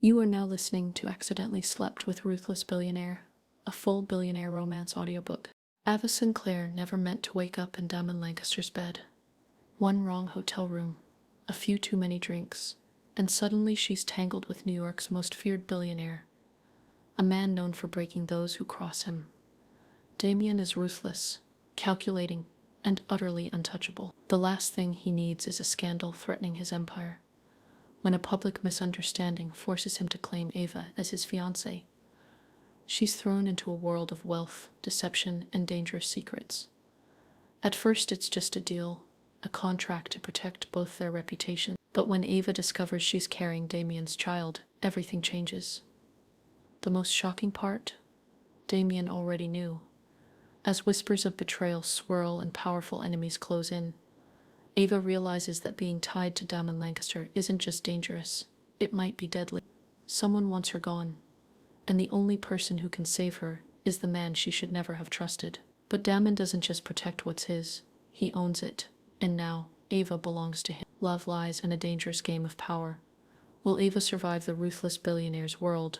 You are now listening to Accidentally Slept with Ruthless Billionaire, a full billionaire romance audiobook. Ava Sinclair never meant to wake up in Damian Lancaster's bed. One wrong hotel room, a few too many drinks, and suddenly she's tangled with New York's most feared billionaire, a man known for breaking those who cross him. Damian is ruthless, calculating, and utterly untouchable. The last thing he needs is a scandal threatening his empire. When a public misunderstanding forces him to claim Ava as his fiancée, she's thrown into a world of wealth, deception, and dangerous secrets. At first, it's just a deal, a contract to protect both their reputations. But when Ava discovers she's carrying Damian's child, everything changes. The most shocking part? Damian already knew. As whispers of betrayal swirl and powerful enemies close in, Ava realizes that being tied to Damian Lancaster isn't just dangerous, it might be deadly. Someone wants her gone, and the only person who can save her is the man she should never have trusted. But Damian doesn't just protect what's his, he owns it, and now Ava belongs to him. Love lies in a dangerous game of power. Will Ava survive the ruthless billionaire's world,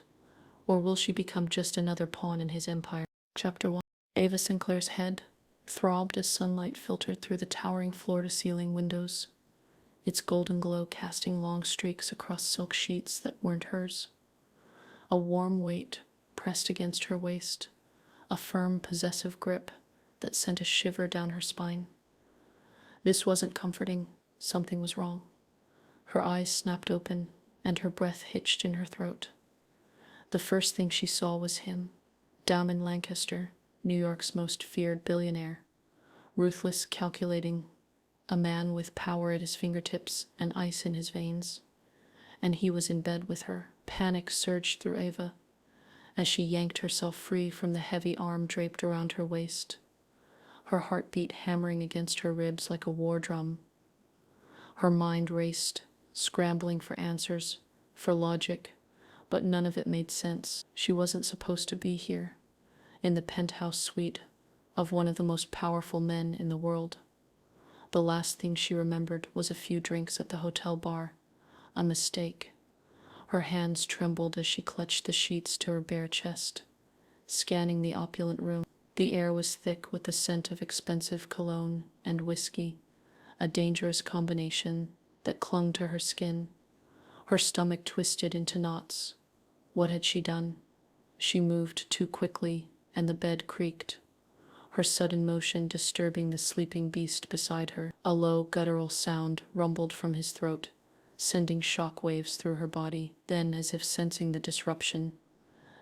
or will she become just another pawn in his empire? Chapter 1. Ava Sinclair's head throbbed as sunlight filtered through the towering floor-to-ceiling windows, its golden glow casting long streaks across silk sheets that weren't hers. A warm weight pressed against her waist, a firm, possessive grip that sent a shiver down her spine. This wasn't comforting. Something was wrong. Her eyes snapped open, and her breath hitched in her throat. The first thing she saw was him, Damian Lancaster, New York's most feared billionaire, ruthless, calculating, a man with power at his fingertips and ice in his veins. And he was in bed with her. Panic surged through Ava as she yanked herself free from the heavy arm draped around her waist, her heartbeat hammering against her ribs like a war drum. Her mind raced, scrambling for answers, for logic, but none of it made sense. She wasn't supposed to be here, in the penthouse suite of one of the most powerful men in the world. The last thing she remembered was a few drinks at the hotel bar, a mistake. Her hands trembled as she clutched the sheets to her bare chest, scanning the opulent room. The air was thick with the scent of expensive cologne and whiskey, a dangerous combination that clung to her skin. Her stomach twisted into knots. What had she done? She moved too quickly, and the bed creaked, her sudden motion disturbing the sleeping beast beside her. A low, guttural sound rumbled from his throat, sending shock waves through her body. Then, as if sensing the disruption,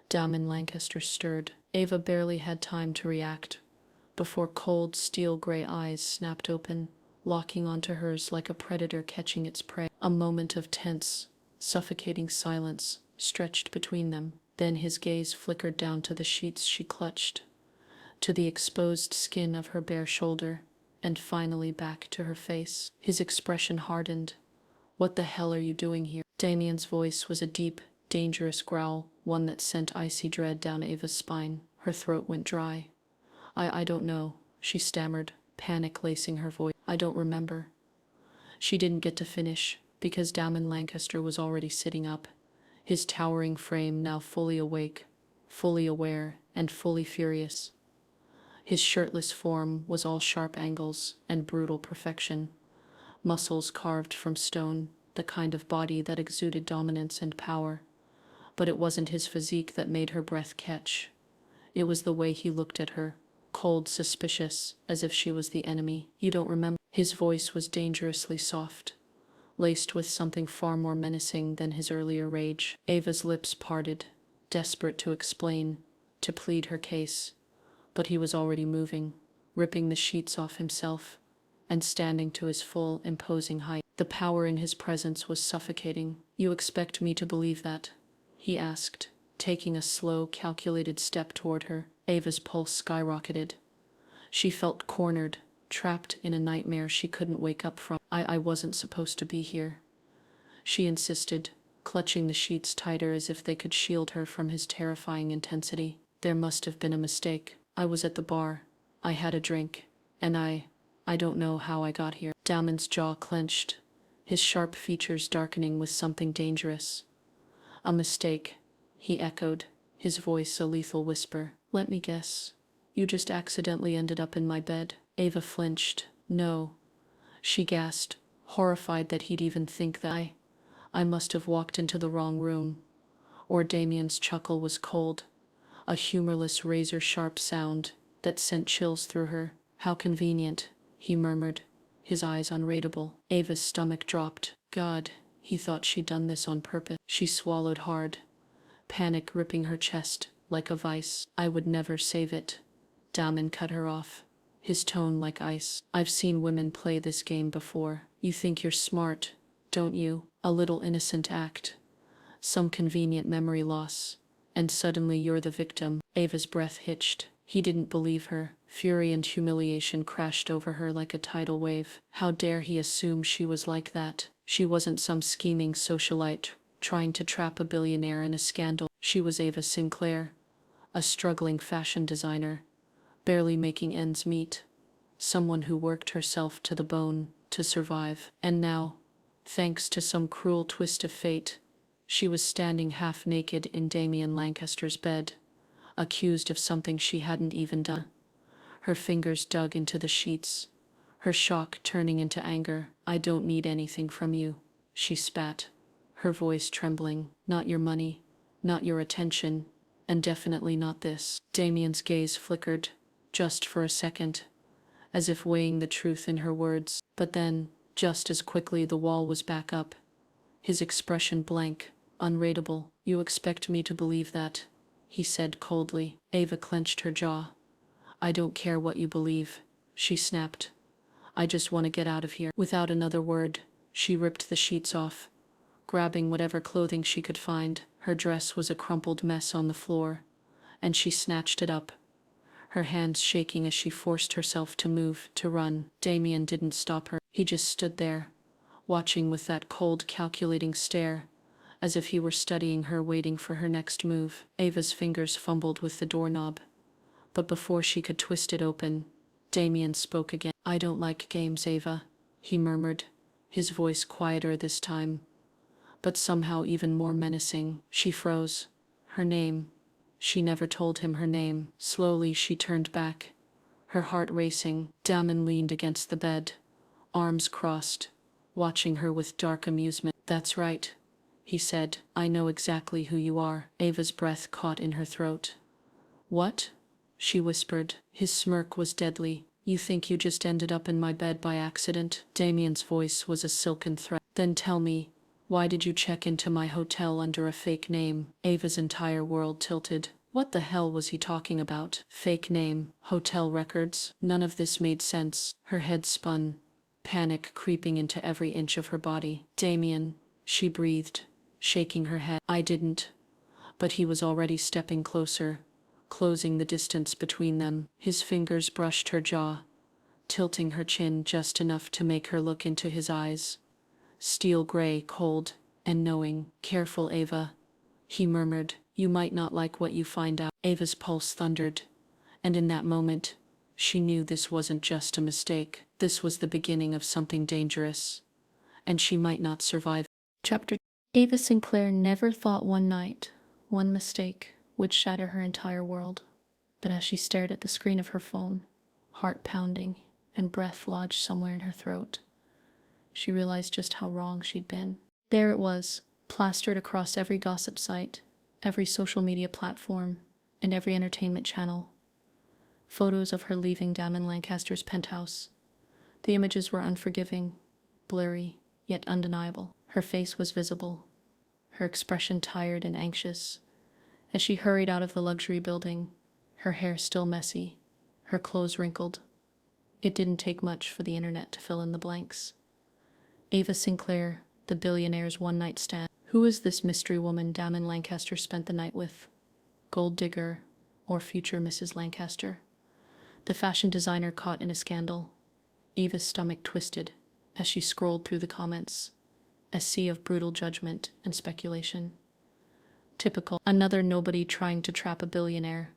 Damian Lancaster stirred. Ava barely had time to react before cold, steel-gray eyes snapped open, locking onto hers like a predator catching its prey. A moment of tense, suffocating silence stretched between them. Then his gaze flickered down to the sheets she clutched, to the exposed skin of her bare shoulder, and finally back to her face. His expression hardened. "What the hell are you doing here?" Damian's voice was a deep, dangerous growl, one that sent icy dread down Ava's spine. Her throat went dry. I don't know," she stammered, panic lacing her voice. "I don't remember." She didn't get to finish, because Damian Lancaster was already sitting up, his towering frame now fully awake, fully aware, and fully furious. His shirtless form was all sharp angles and brutal perfection, muscles carved from stone, the kind of body that exuded dominance and power. But it wasn't his physique that made her breath catch. It was the way he looked at her, cold, suspicious, as if she was the enemy. "You don't remember?" His voice was dangerously soft, laced with something far more menacing than his earlier rage. Ava's lips parted, desperate to explain, to plead her case. But he was already moving, ripping the sheets off himself, and standing to his full, imposing height. The power in his presence was suffocating. "You expect me to believe that?" he asked, taking a slow, calculated step toward her. Ava's pulse skyrocketed. She felt cornered, trapped in a nightmare she couldn't wake up from. I wasn't supposed to be here," she insisted, clutching the sheets tighter as if they could shield her from his terrifying intensity. "There must have been a mistake. I was at the bar. I had a drink. And I don't know how I got here." Damian's jaw clenched, his sharp features darkening with something dangerous. A mistake, he echoed, his voice a lethal whisper. Let me guess. You just accidentally ended up in my bed. Ava flinched. No, she gasped, horrified that he'd even think that. I must have walked into the wrong room. Or Damian's chuckle was cold, a humorless razor-sharp sound that sent chills through her. How convenient, he murmured, his eyes unreadable. Ava's stomach dropped. God, he thought she'd done this on purpose. She swallowed hard, panic gripping her chest like a vice. I would never save it. Damian cut her off, his tone like ice. I've seen women play this game before. You think you're smart, don't you? A little innocent act, some convenient memory loss, and suddenly you're the victim. Ava's breath hitched. He didn't believe her. Fury and humiliation crashed over her like a tidal wave. How dare he assume she was like that? She wasn't some scheming socialite trying to trap a billionaire in a scandal. She was Ava Sinclair, a struggling fashion designer, barely making ends meet, someone who worked herself to the bone to survive. And now, thanks to some cruel twist of fate, she was standing half naked in Damian Lancaster's bed, accused of something she hadn't even done. Her fingers dug into the sheets, her shock turning into anger. I don't need anything from you, she spat, her voice trembling. Not your money, not your attention, and definitely not this. Damian's gaze flickered, just for a second, as if weighing the truth in her words. But then, just as quickly, the wall was back up, his expression blank, unreadable. You expect me to believe that? He said coldly. Ava clenched her jaw. I don't care what you believe, she snapped. I just want to get out of here. Without another word, she ripped the sheets off, grabbing whatever clothing she could find. Her dress was a crumpled mess on the floor, and she snatched it up, her hands shaking as she forced herself to move, to run. Damian didn't stop her. He just stood there, watching with that cold, calculating stare, as if he were studying her, waiting for her next move. Ava's fingers fumbled with the doorknob, but before she could twist it open, Damian spoke again. I don't like games, Ava, he murmured, his voice quieter this time, but somehow even more menacing. She froze. Her name. She never told him her name. Slowly she turned back, her heart racing. Damian leaned against the bed, arms crossed, watching her with dark amusement. That's right, he said. I know exactly who you are. Ava's breath caught in her throat. What? She whispered. His smirk was deadly. You think you just ended up in my bed by accident? Damian's voice was a silken threat. Then tell me, why did you check into my hotel under a fake name? Ava's entire world tilted. What the hell was he talking about? Fake name, hotel records? None of this made sense. Her head spun, panic creeping into every inch of her body. Damian, she breathed, shaking her head. I didn't. But he was already stepping closer, closing the distance between them. His fingers brushed her jaw, tilting her chin just enough to make her look into his eyes. Steel gray, cold, and knowing. Careful, Ava, he murmured. You might not like what you find out. Ava's pulse thundered, and in that moment, she knew this wasn't just a mistake. This was the beginning of something dangerous, and she might not survive. Chapter. Ava Sinclair never thought one night, one mistake, would shatter her entire world. But as she stared at the screen of her phone, heart pounding and breath lodged somewhere in her throat, she realized just how wrong she'd been. There it was, plastered across every gossip site, every social media platform, and every entertainment channel. Photos of her leaving Damian Lancaster's penthouse. The images were unforgiving, blurry, yet undeniable. Her face was visible, her expression tired and anxious, as she hurried out of the luxury building, her hair still messy, her clothes wrinkled. It didn't take much for the internet to fill in the blanks. Ava Sinclair, the billionaire's one-night stand. Who is this mystery woman Damian Lancaster spent the night with? Gold digger, or future Mrs. Lancaster? The fashion designer caught in a scandal. Ava's stomach twisted as she scrolled through the comments, a sea of brutal judgment and speculation. Typical. Another nobody trying to trap a billionaire.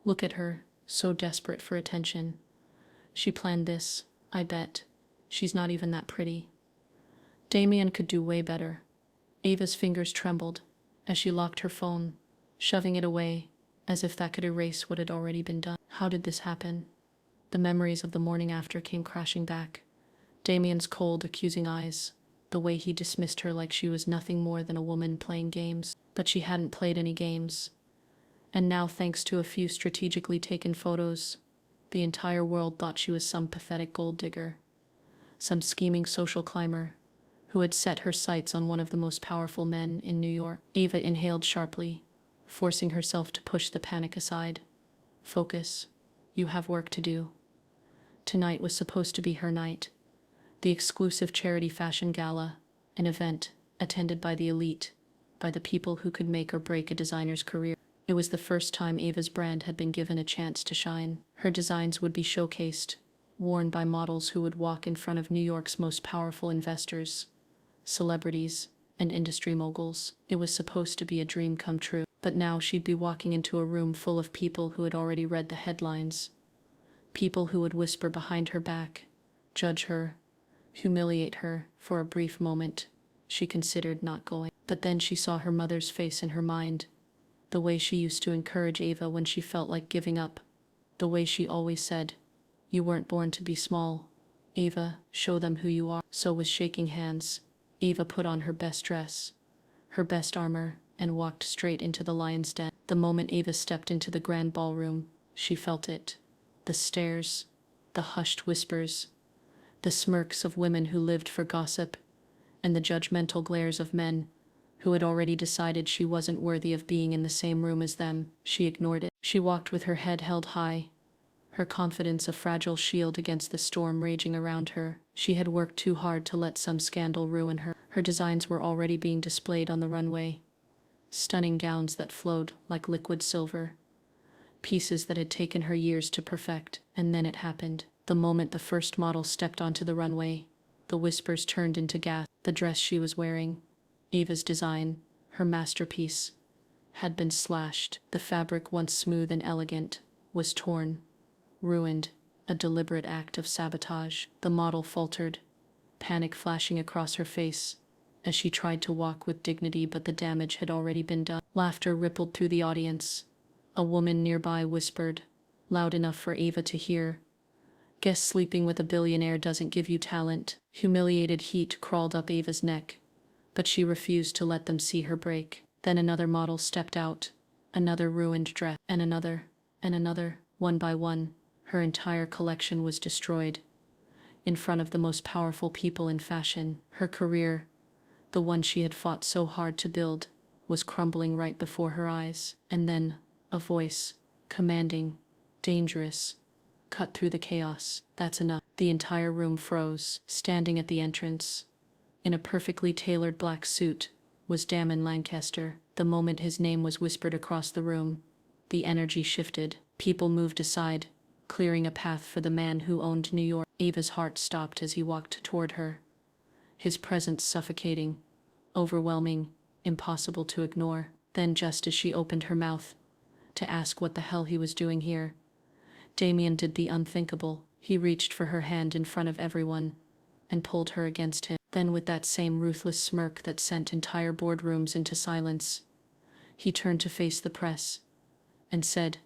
Look at her, so desperate for attention. She planned this, I bet. She's not even that pretty. Damian could do way better. Ava's fingers trembled, as she locked her phone, shoving it away, as if that could erase what had already been done. How did this happen? The memories of the morning after came crashing back. Damian's cold, accusing eyes, the way he dismissed her like she was nothing more than a woman playing games. But she hadn't played any games. And now, thanks to a few strategically taken photos, the entire world thought she was some pathetic gold digger, some scheming social climber who had set her sights on one of the most powerful men in New York. Ava inhaled sharply, forcing herself to push the panic aside. Focus. You have work to do. Tonight was supposed to be her night. The exclusive charity fashion gala, an event attended by the elite, by the people who could make or break a designer's career. It was the first time Ava's brand had been given a chance to shine. Her designs would be showcased, worn by models who would walk in front of New York's most powerful investors, celebrities, and industry moguls. It was supposed to be a dream come true. But now she'd be walking into a room full of people who had already read the headlines. People who would whisper behind her back, judge her, humiliate her. For a brief moment, she considered not going. But then she saw her mother's face in her mind, the way she used to encourage Ava when she felt like giving up, the way she always said, "You weren't born to be small. Ava, show them who you are." So with shaking hands, Ava put on her best dress, her best armor, and walked straight into the lion's den. The moment Ava stepped into the grand ballroom, she felt it. The stares, the hushed whispers, the smirks of women who lived for gossip, and the judgmental glares of men who had already decided she wasn't worthy of being in the same room as them. She ignored it. She walked with her head held high, her confidence a fragile shield against the storm raging around her. She had worked too hard to let some scandal ruin her. Her designs were already being displayed on the runway. Stunning gowns that flowed like liquid silver. Pieces that had taken her years to perfect. And then it happened. The moment the first model stepped onto the runway, the whispers turned into gasps. The dress she was wearing, Ava's design, her masterpiece, had been slashed. The fabric, once smooth and elegant, was torn, ruined, a deliberate act of sabotage. The model faltered, panic flashing across her face as she tried to walk with dignity, but the damage had already been done. Laughter rippled through the audience. A woman nearby whispered, loud enough for Ava to hear, "Guess sleeping with a billionaire doesn't give you talent." Humiliated heat crawled up Ava's neck, but she refused to let them see her break. Then another model stepped out, another ruined dress, and another, and another. One by one, her entire collection was destroyed. In front of the most powerful people in fashion, her career, the one she had fought so hard to build, was crumbling right before her eyes. And then, a voice, commanding, dangerous, cut through the chaos. "That's enough." The entire room froze. Standing at the entrance, in a perfectly tailored black suit, was Damian Lancaster. The moment his name was whispered across the room, the energy shifted. People moved aside, clearing a path for the man who owned New York. Ava's heart stopped as he walked toward her, his presence suffocating, overwhelming, impossible to ignore. Then, just as she opened her mouth to ask what the hell he was doing here, Damian did the unthinkable. He reached for her hand in front of everyone and pulled her against him. Then, with that same ruthless smirk that sent entire boardrooms into silence, he turned to face the press and said,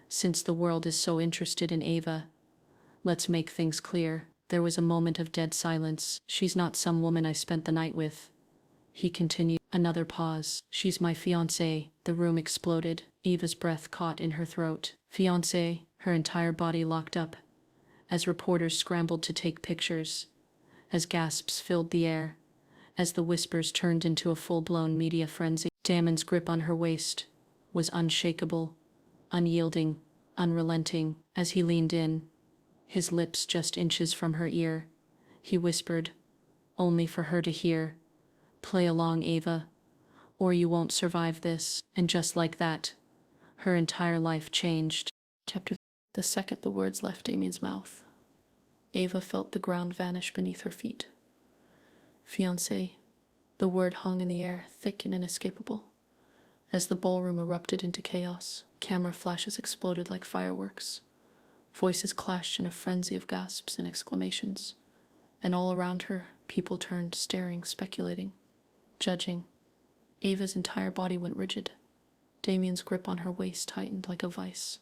"Since the world is so interested in Ava, let's make things clear." There was a moment of dead silence. "She's not some woman I spent the night with," he continued. Another pause. "She's my fiancée." The room exploded. Ava's breath caught in her throat. Fiancée, her entire body locked up, as reporters scrambled to take pictures, as gasps filled the air, as the whispers turned into a full-blown media frenzy. Damon's grip on her waist was unshakable, unyielding, unrelenting. As he leaned in, his lips just inches from her ear, he whispered, only for her to hear, "Play along, Ava, or you won't survive this." And just like that, her entire life changed. Chapter. The second the words left Damian's mouth, Ava felt the ground vanish beneath her feet. Fiancé. The word hung in the air, thick and inescapable. As the ballroom erupted into chaos, camera flashes exploded like fireworks. Voices clashed in a frenzy of gasps and exclamations. And all around her, people turned, staring, speculating, judging. Ava's entire body went rigid. Damian's grip on her waist tightened like a vice,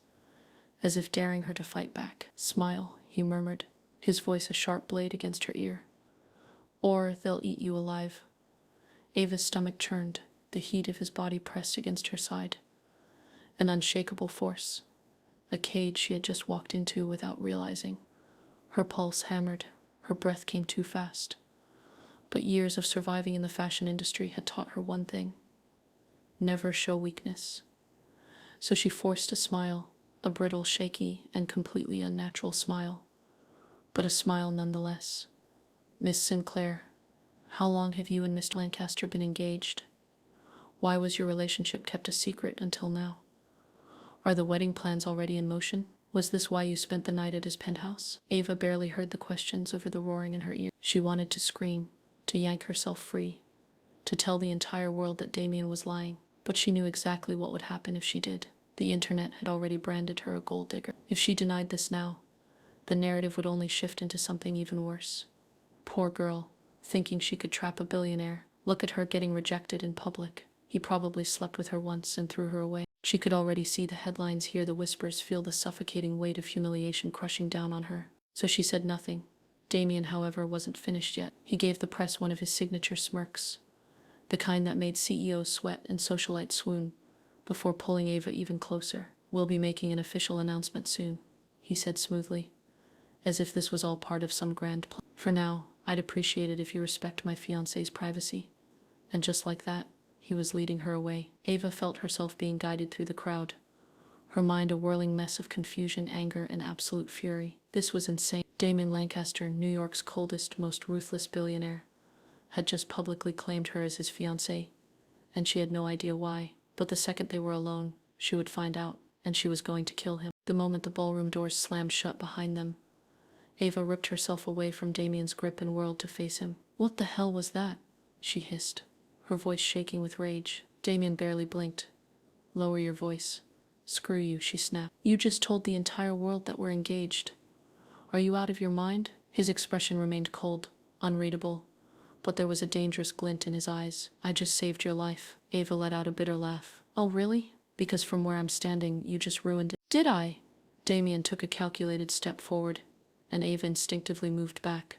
as if daring her to fight back. "Smile," he murmured, his voice a sharp blade against her ear. "Or they'll eat you alive." Ava's stomach churned, the heat of his body pressed against her side. An unshakable force, a cage she had just walked into without realizing. Her pulse hammered, her breath came too fast. But years of surviving in the fashion industry had taught her one thing: never show weakness. So she forced a smile, a brittle, shaky, and completely unnatural smile. But a smile nonetheless. "Miss Sinclair, how long have you and Mr. Lancaster been engaged? Why was your relationship kept a secret until now? Are the wedding plans already in motion? Was this why you spent the night at his penthouse?" Ava barely heard the questions over the roaring in her ear. She wanted to scream, to yank herself free, to tell the entire world that Damian was lying. But she knew exactly what would happen if she did. The internet had already branded her a gold digger. If she denied this now, the narrative would only shift into something even worse. Poor girl, thinking she could trap a billionaire. Look at her getting rejected in public. He probably slept with her once and threw her away. She could already see the headlines, hear the whispers, feel the suffocating weight of humiliation crushing down on her. So she said nothing. Damian, however, wasn't finished yet. He gave the press one of his signature smirks, the kind that made CEOs sweat and socialites swoon, before pulling Ava even closer. "We'll be making an official announcement soon," he said smoothly, as if this was all part of some grand plan. "For now, I'd appreciate it if you respect my fiancé's privacy." And just like that, he was leading her away. Ava felt herself being guided through the crowd, her mind a whirling mess of confusion, anger, and absolute fury. This was insane. Damian Lancaster, New York's coldest, most ruthless billionaire, had just publicly claimed her as his fiancée, and she had no idea why. But the second they were alone, she would find out, and she was going to kill him. The moment the ballroom doors slammed shut behind them, Ava ripped herself away from Damian's grip and whirled to face him. "What the hell was that?" she hissed, her voice shaking with rage. Damian barely blinked. "Lower your voice." "Screw you," she snapped. "You just told the entire world that we're engaged. Are you out of your mind?" His expression remained cold, unreadable, but there was a dangerous glint in his eyes. "I just saved your life." Ava let out a bitter laugh. "Oh, really? Because from where I'm standing, you just ruined it." "Did I?" Damian took a calculated step forward, and Ava instinctively moved back,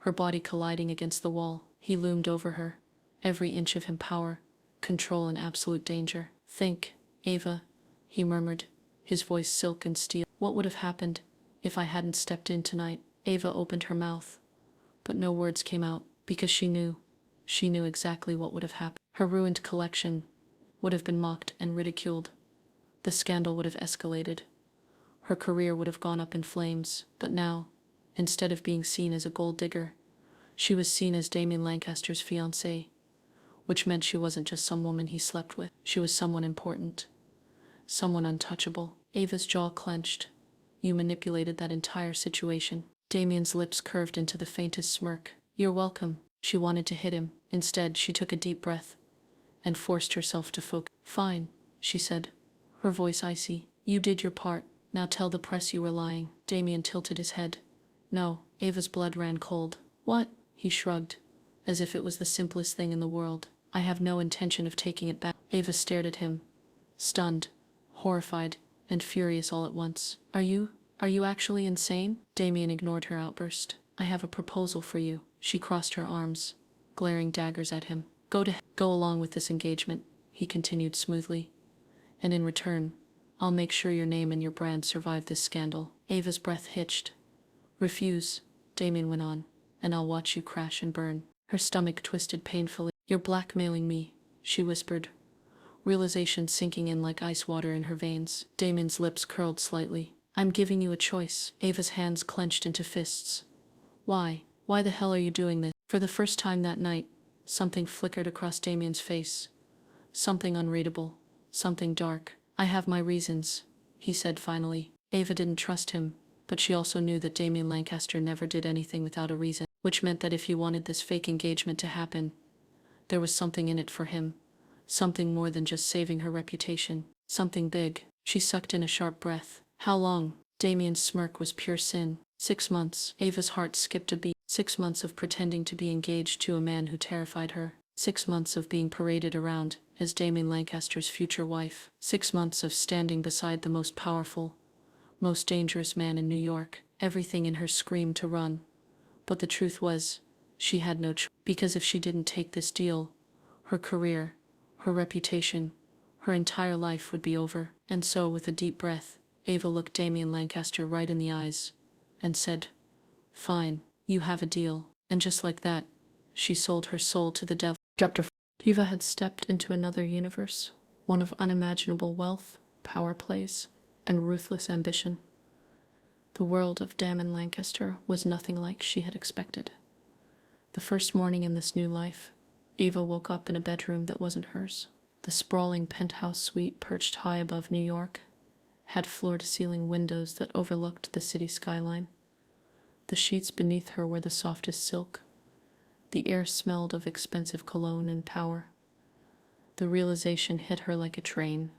her body colliding against the wall. He loomed over her, every inch of him power, control, and absolute danger. "Think, Ava," he murmured, his voice silk and steel. "What would have happened if I hadn't stepped in tonight?" Ava opened her mouth, but no words came out, because she knew exactly what would have happened. Her ruined collection would have been mocked and ridiculed. The scandal would have escalated. Her career would have gone up in flames. But now, instead of being seen as a gold digger, she was seen as Damian Lancaster's fiancée, which meant she wasn't just some woman he slept with. She was someone important, someone untouchable. Ava's jaw clenched. "You manipulated that entire situation." Damian's lips curved into the faintest smirk. "You're welcome." She wanted to hit him. Instead, she took a deep breath and forced herself to focus. "Fine," she said, her voice icy. "You did your part. Now tell the press you were lying." Damian tilted his head. "No." Ava's blood ran cold. "What?" He shrugged, as if it was the simplest thing in the world. "I have no intention of taking it back." Ava stared at him, stunned, horrified, and furious all at once. Are you actually insane?" Damian ignored her outburst. "I have a proposal for you." She crossed her arms, glaring daggers at him. Go along with this engagement," he continued smoothly, "and in return, I'll make sure your name and your brand survive this scandal." Ava's breath hitched. "Refuse," Damian went on, "and I'll watch you crash and burn." Her stomach twisted painfully. "You're blackmailing me," she whispered, realization sinking in like ice water in her veins. Damian's lips curled slightly. "I'm giving you a choice." Ava's hands clenched into fists. "Why? Why the hell are you doing this?" For the first time that night, something flickered across Damian's face. Something unreadable. Something dark. "I have my reasons," he said finally. Ava didn't trust him, but she also knew that Damian Lancaster never did anything without a reason, which meant that if he wanted this fake engagement to happen, there was something in it for him. Something more than just saving her reputation. Something big. She sucked in a sharp breath. "How long?" Damian's smirk was pure sin. 6 months. Ava's heart skipped a beat. 6 months of pretending to be engaged to a man who terrified her. 6 months of being paraded around as Damian Lancaster's future wife. 6 months of standing beside the most powerful, most dangerous man in New York. Everything in her screamed to run. But the truth was, she had no choice. Because if she didn't take this deal, her career, her reputation, her entire life would be over. And so, with a deep breath, Ava looked Damian Lancaster right in the eyes and said, "Fine, you have a deal." And just like that, she sold her soul to the devil. Chapter 4. Eva had stepped into another universe, one of unimaginable wealth, power plays, and ruthless ambition. The world of Damian Lancaster was nothing like she had expected. The first morning in this new life, Eva woke up in a bedroom that wasn't hers. The sprawling penthouse suite perched high above New York had floor-to-ceiling windows that overlooked the city skyline. The sheets beneath her were the softest silk. The air smelled of expensive cologne and power. The realization hit her like a train.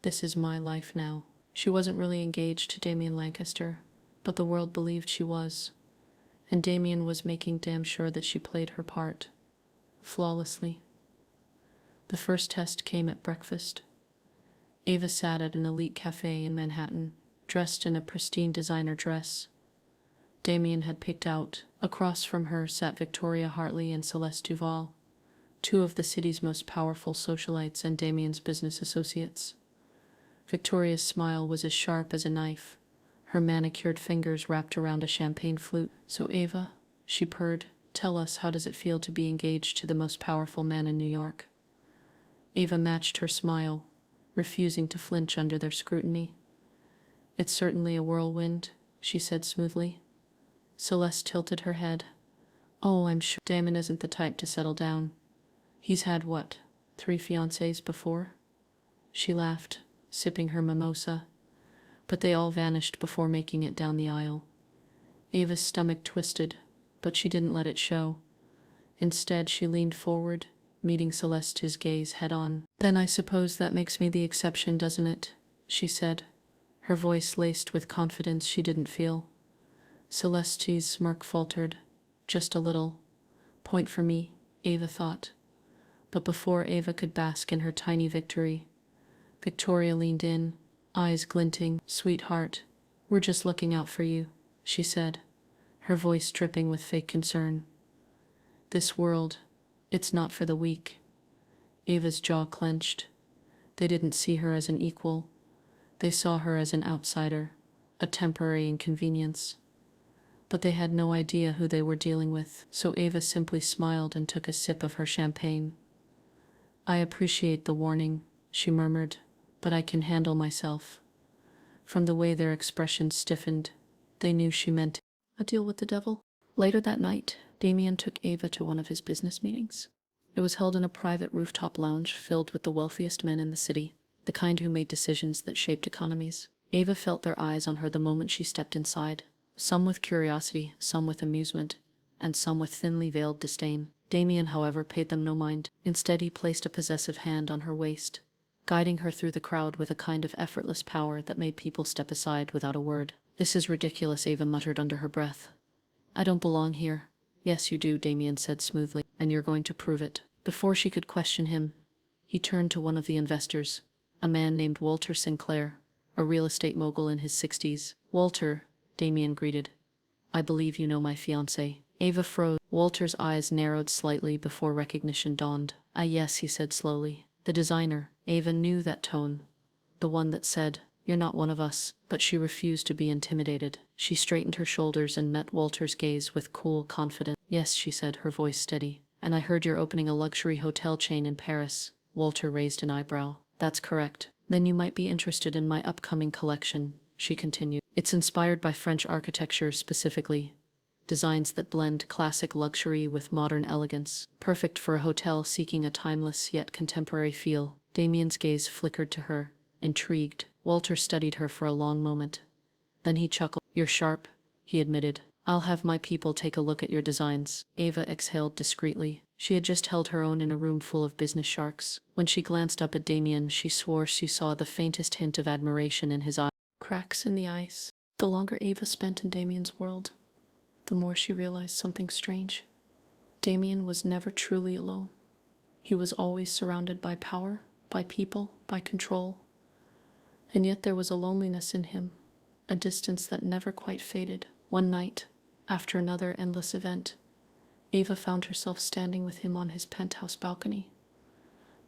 This is my life now. She wasn't really engaged to Damian Lancaster, but the world believed she was, and Damian was making damn sure that she played her part flawlessly. The first test came at breakfast. Ava sat at an elite cafe in Manhattan, dressed in a pristine designer dress. Damian had picked out. Across from her sat Victoria Hartley and Celeste Duval, two of the city's most powerful socialites and Damian's business associates. Victoria's smile was as sharp as a knife, her manicured fingers wrapped around a champagne flute. "So Ava," she purred, "tell us, how does it feel to be engaged to the most powerful man in New York?" Ava matched her smile, refusing to flinch under their scrutiny. "It's certainly a whirlwind," she said smoothly. Celeste tilted her head. "Oh, I'm sure Damon isn't the type to settle down. He's had, what, 3 fiancés before?" She laughed, sipping her mimosa, but they all vanished before making it down the aisle. Ava's stomach twisted, but she didn't let it show. Instead, she leaned forward, meeting Celeste's gaze head-on. "Then I suppose that makes me the exception, doesn't it?" she said, her voice laced with confidence she didn't feel. Celeste's smirk faltered, just a little. Point for me, Ava thought. But before Ava could bask in her tiny victory, Victoria leaned in, eyes glinting. "Sweetheart, we're just looking out for you," she said, her voice dripping with fake concern. "This world, it's not for the weak." Ava's jaw clenched. They didn't see her as an equal. They saw her as an outsider, a temporary inconvenience. But they had no idea who they were dealing with, so Ava simply smiled and took a sip of her champagne. "I appreciate the warning," she murmured, "but I can handle myself." From the way their expressions stiffened, they knew she meant a deal with the devil. Later that night, Damian took Ava to one of his business meetings. It was held in a private rooftop lounge filled with the wealthiest men in the city, the kind who made decisions that shaped economies. Ava felt their eyes on her the moment she stepped inside. Some with curiosity, some with amusement, and some with thinly veiled disdain. Damian, however, paid them no mind. Instead, he placed a possessive hand on her waist, guiding her through the crowd with a kind of effortless power that made people step aside without a word. "This is ridiculous," Ava muttered under her breath. "I don't belong here." "Yes, you do," Damian said smoothly, "and you're going to prove it." Before she could question him, he turned to one of the investors, a man named Walter Sinclair, a real estate mogul in his 60s. "Walter," Damian greeted, "I believe you know my fiancé." Ava froze. Walter's eyes narrowed slightly before recognition dawned. "Ah, yes," he said slowly. "The designer." Ava knew that tone, the one that said, "You're not one of us." But she refused to be intimidated. She straightened her shoulders and met Walter's gaze with cool confidence. "Yes," she said, her voice steady. "And I heard you're opening a luxury hotel chain in Paris." Walter raised an eyebrow. "That's correct." "Then you might be interested in my upcoming collection," she continued. "It's inspired by French architecture specifically. Designs that blend classic luxury with modern elegance. Perfect for a hotel seeking a timeless yet contemporary feel." Damian's gaze flickered to her, intrigued. Walter studied her for a long moment. Then he chuckled. "You're sharp," he admitted. "I'll have my people take a look at your designs." Ava exhaled discreetly. She had just held her own in a room full of business sharks. When she glanced up at Damian, she swore she saw the faintest hint of admiration in his eyes. Cracks in the ice. The longer Ava spent in Damian's world, the more she realized something strange. Damian was never truly alone. He was always surrounded by power, by people, by control. And yet there was a loneliness in him, a distance that never quite faded. One night, after another endless event, Ava found herself standing with him on his penthouse balcony,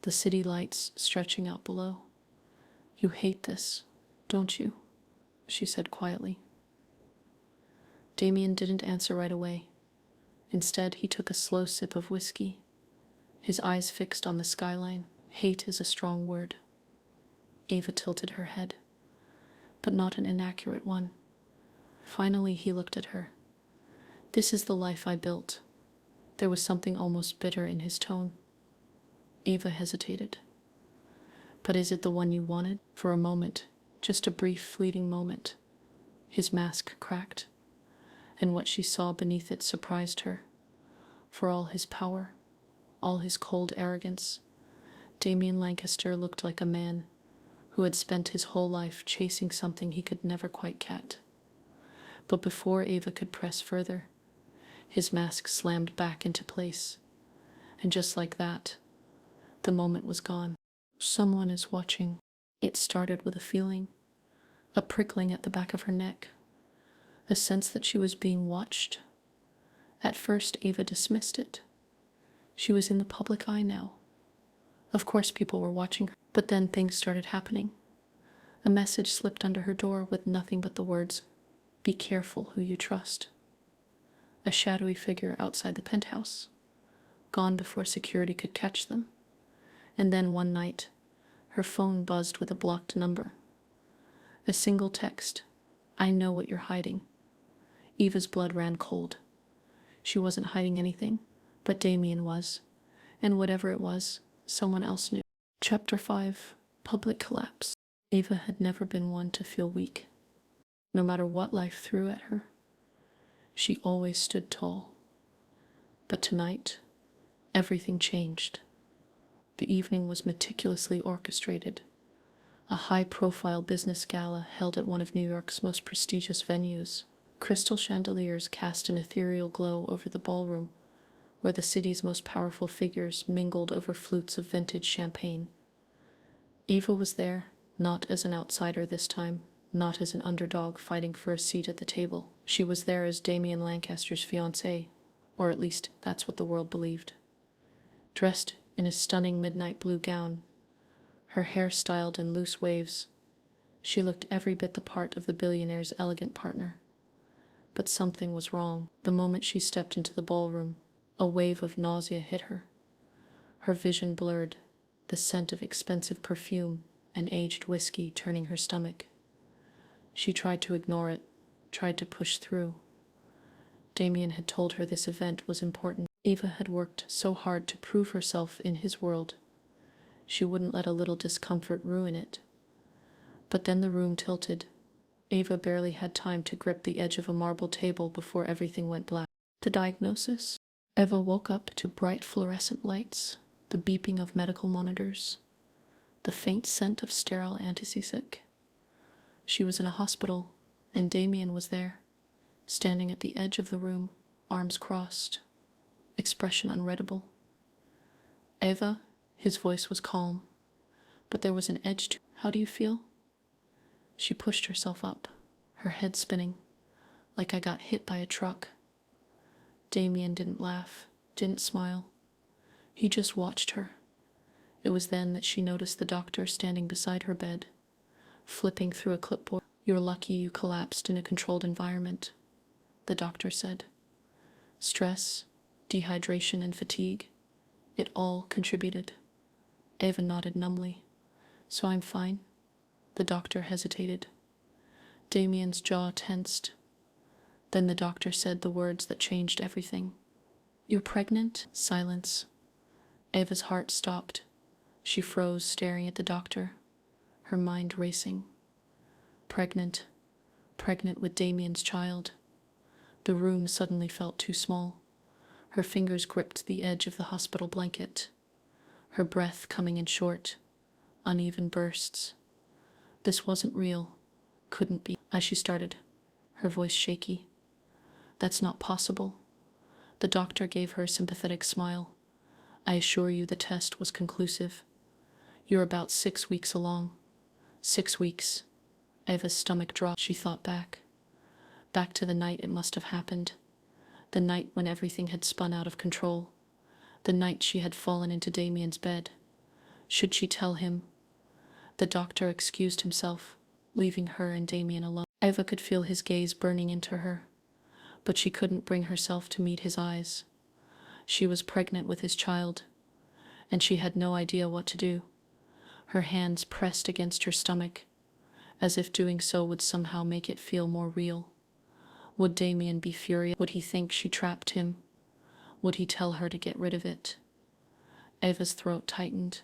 the city lights stretching out below. "You hate this, don't you?" she said quietly. Damian didn't answer right away. Instead, he took a slow sip of whiskey, his eyes fixed on the skyline. Hate is a strong word. Ava tilted her head, but not an inaccurate one. Finally, he looked at her. "This is the life I built." There was something almost bitter in his tone. Ava hesitated. "But is it the one you wanted?" For a moment, just a brief, fleeting moment, his mask cracked, and what she saw beneath it surprised her. For all his power, all his cold arrogance, Damian Lancaster looked like a man who had spent his whole life chasing something he could never quite get. But before Ava could press further, his mask slammed back into place, and just like that, the moment was gone. Someone is watching. It started with a feeling, a prickling at the back of her neck, a sense that she was being watched. At first, Ava dismissed it. She was in the public eye now. Of course people were watching her, but then things started happening. A message slipped under her door with nothing but the words, "Be careful who you trust." A shadowy figure outside the penthouse, gone before security could catch them. And then one night, her phone buzzed with a blocked number. A single text, "I know what you're hiding." Eva's blood ran cold. She wasn't hiding anything, but Damian was, and whatever it was, someone else knew. Chapter 5. Public Collapse. Ava had never been one to feel weak. No matter what life threw at her, she always stood tall. But tonight, everything changed. The evening was meticulously orchestrated. A high-profile business gala held at one of New York's most prestigious venues. Crystal chandeliers cast an ethereal glow over the ballroom, where the city's most powerful figures mingled over flutes of vintage champagne. Ava was there, not as an outsider this time, not as an underdog fighting for a seat at the table. She was there as Damian Lancaster's fiancée, or at least that's what the world believed. Dressed in a stunning midnight blue gown, her hair styled in loose waves, she looked every bit the part of the billionaire's elegant partner. But something was wrong. The moment she stepped into the ballroom, a wave of nausea hit her. Her vision blurred, the scent of expensive perfume and aged whiskey turning her stomach. She tried to ignore it, tried to push through. Damian had told her this event was important. Ava had worked so hard to prove herself in his world. She wouldn't let a little discomfort ruin it. But then the room tilted. Ava barely had time to grip the edge of a marble table before everything went black. The diagnosis? Ava woke up to bright fluorescent lights, the beeping of medical monitors, the faint scent of sterile antiseasic. She was in a hospital, and Damian was there, standing at the edge of the room, arms crossed, expression unreadable. "Ava," his voice was calm, but there was an edge to it. "How do you feel?" She pushed herself up, her head spinning, like I got hit by a truck. Damian didn't laugh, didn't smile. He just watched her. It was then that she noticed the doctor standing beside her bed, flipping through a clipboard. "You're lucky you collapsed in a controlled environment," the doctor said. "Stress, dehydration, and fatigue, it all contributed." Ava nodded numbly. "So I'm fine?" The doctor hesitated. Damian's jaw tensed. Then the doctor said the words that changed everything. "You're pregnant?" Silence. Ava's heart stopped. She froze, staring at the doctor, her mind racing. Pregnant. Pregnant with Damian's child. The room suddenly felt too small. Her fingers gripped the edge of the hospital blanket, her breath coming in short, uneven bursts. This wasn't real. Couldn't be. As she started, her voice shaky. "That's not possible." The doctor gave her a sympathetic smile. I assure you the test was conclusive. You're about 6 weeks along. 6 weeks. Ava's stomach dropped. She thought back. Back to the night it must have happened. The night when everything had spun out of control. The night she had fallen into Damian's bed. Should she tell him? The doctor excused himself, leaving her and Damian alone. Ava could feel his gaze burning into her, but she couldn't bring herself to meet his eyes. She was pregnant with his child, and she had no idea what to do. Her hands pressed against her stomach, as if doing so would somehow make it feel more real. Would Damian be furious? Would he think she trapped him? Would he tell her to get rid of it? Ava's throat tightened.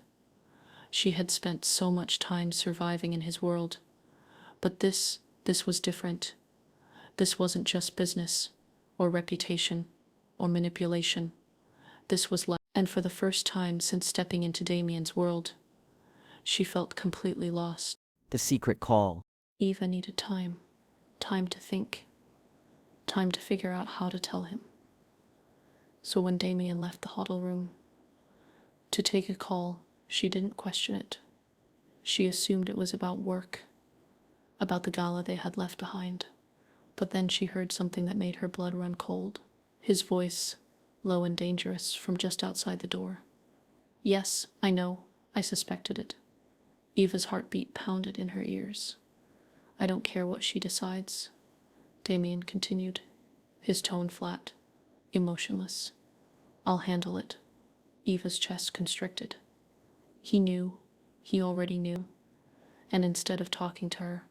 She had spent so much time surviving in his world, but this was different. This wasn't just business, or reputation, or manipulation. This was life, and for the first time since stepping into Damian's world, she felt completely lost. The secret call. Eva needed time. Time to think. Time to figure out how to tell him. So when Damian left the huddle room to take a call, she didn't question it. She assumed it was about work, about the gala they had left behind. But then she heard something that made her blood run cold. His voice, low and dangerous, from just outside the door. Yes, I know. I suspected it. Eva's heartbeat pounded in her ears. I don't care what she decides, Damian continued, his tone flat, emotionless. I'll handle it. Eva's chest constricted. He knew. He already knew. And instead of talking to her,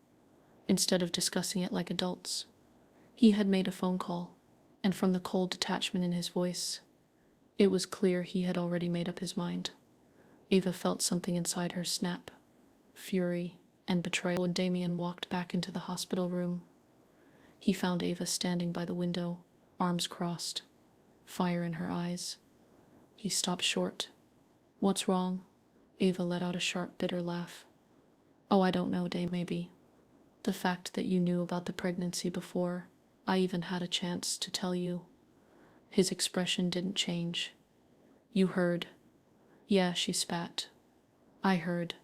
instead of discussing it like adults, he had made a phone call, and from the cold detachment in his voice, it was clear he had already made up his mind. Ava felt something inside her snap, fury and betrayal. When Damian walked back into the hospital room, he found Ava standing by the window, arms crossed, fire in her eyes. He stopped short. What's wrong? Ava let out a sharp, bitter laugh. Oh, I don't know, Dame, maybe. The fact that you knew about the pregnancy before I even had a chance to tell you. His expression didn't change. You heard. Yeah, she spat. I heard.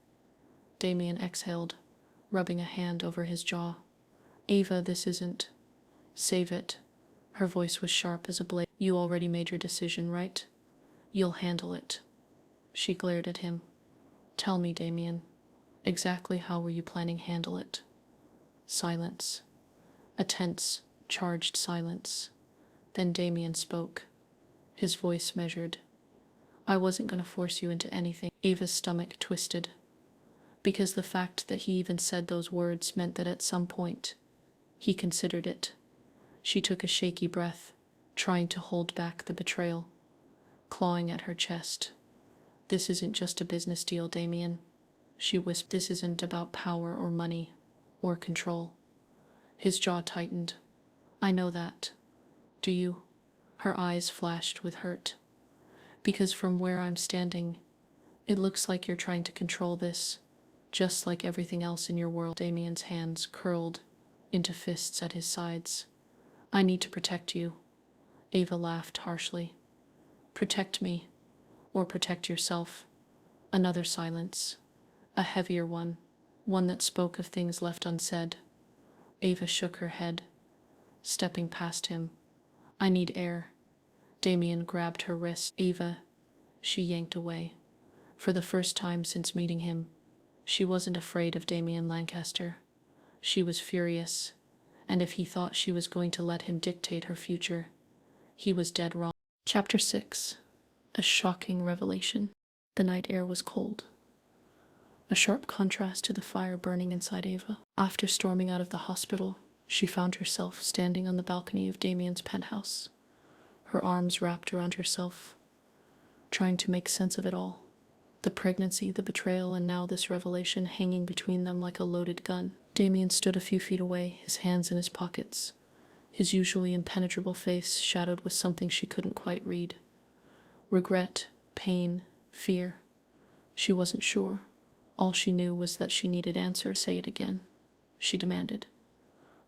Damian exhaled, rubbing a hand over his jaw. Ava, this isn't. Save it. Her voice was sharp as a blade. You already made your decision, right? You'll handle it. She glared at him. Tell me, Damian. Exactly how were you planning to handle it? Silence. A tense, charged silence. Then Damian spoke. His voice measured. I wasn't going to force you into anything. Ava's stomach twisted. Because the fact that he even said those words meant that at some point, he considered it. She took a shaky breath, trying to hold back the betrayal, clawing at her chest. This isn't just a business deal, Damian. She whispered. This isn't about power or money or control. His jaw tightened. I know that. Do you? Her eyes flashed with hurt. Because from where I'm standing, it looks like you're trying to control this, just like everything else in your world. Damian's hands curled into fists at his sides. I need to protect you. Ava laughed harshly. Protect me, or protect yourself. Another silence, a heavier one that spoke of things left unsaid. Ava shook her head, stepping past him. I need air. Damian grabbed her wrist. Ava, she yanked away. For the first time since meeting him, she wasn't afraid of Damian Lancaster. She was furious, and if he thought she was going to let him dictate her future, he was dead wrong. Chapter 6. A shocking revelation. The night air was cold, a sharp contrast to the fire burning inside Ava. After storming out of the hospital, she found herself standing on the balcony of Damian's penthouse, her arms wrapped around herself, trying to make sense of it all. The pregnancy, the betrayal, and now this revelation hanging between them like a loaded gun. Damian stood a few feet away, his hands in his pockets, his usually impenetrable face shadowed with something she couldn't quite read. Regret, pain, fear. She wasn't sure. All she knew was that she needed answers. Say it again, she demanded,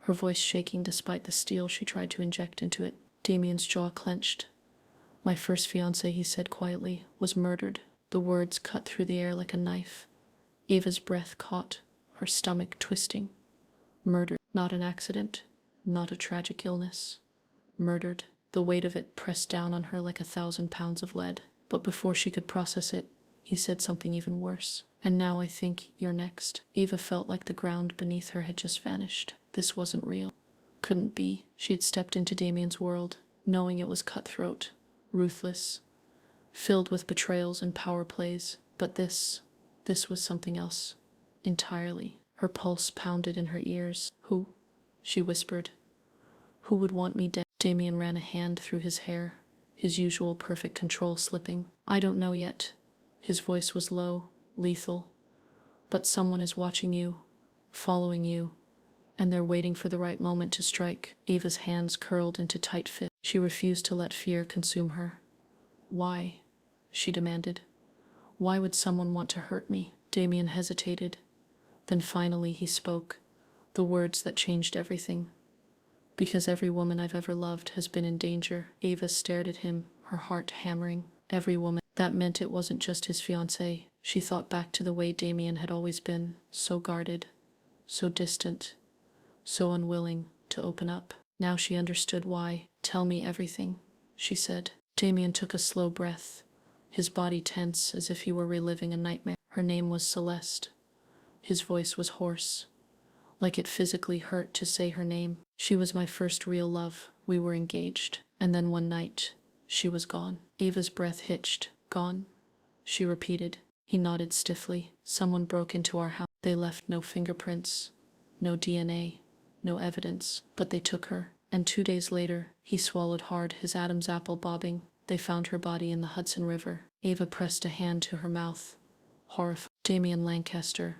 her voice shaking despite the steel she tried to inject into it. Damian's jaw clenched. My first fiancé, he said quietly, was murdered. The words cut through the air like a knife. Ava's breath caught, her stomach twisting. Murdered. Not an accident, not a tragic illness. Murdered. The weight of it pressed down on her like 1,000 pounds of lead. But before she could process it, he said something even worse. And now I think you're next. Ava felt like the ground beneath her had just vanished. This wasn't real. Couldn't be. She had stepped into Damian's world, knowing it was cutthroat, ruthless, filled with betrayals and power plays. But this was something else. Entirely. Her pulse pounded in her ears. Who? She whispered. Who would want me dead? Damian ran a hand through his hair, his usual perfect control slipping. I don't know yet. His voice was low, lethal. But someone is watching you, following you, and they're waiting for the right moment to strike. Ava's hands curled into tight fists. She refused to let fear consume her. Why? She demanded. Why would someone want to hurt me? Damian hesitated. Then finally he spoke, the words that changed everything. Because every woman I've ever loved has been in danger. Ava stared at him, her heart hammering. Every woman. That meant it wasn't just his fiancée. She thought back to the way Damian had always been, so guarded, so distant, so unwilling to open up. Now she understood why. Tell me everything, she said. Damian took a slow breath, his body tense as if he were reliving a nightmare. Her name was Celeste. His voice was hoarse, like it physically hurt to say her name. She was my first real love. We were engaged. And then one night, she was gone. Ava's breath hitched. Gone? She repeated. He nodded stiffly. Someone broke into our house. They left no fingerprints, no DNA, no evidence, but they took her. And 2 days later, he swallowed hard, his Adam's apple bobbing. They found her body in the Hudson River. Ava pressed a hand to her mouth, horrified. Damian Lancaster,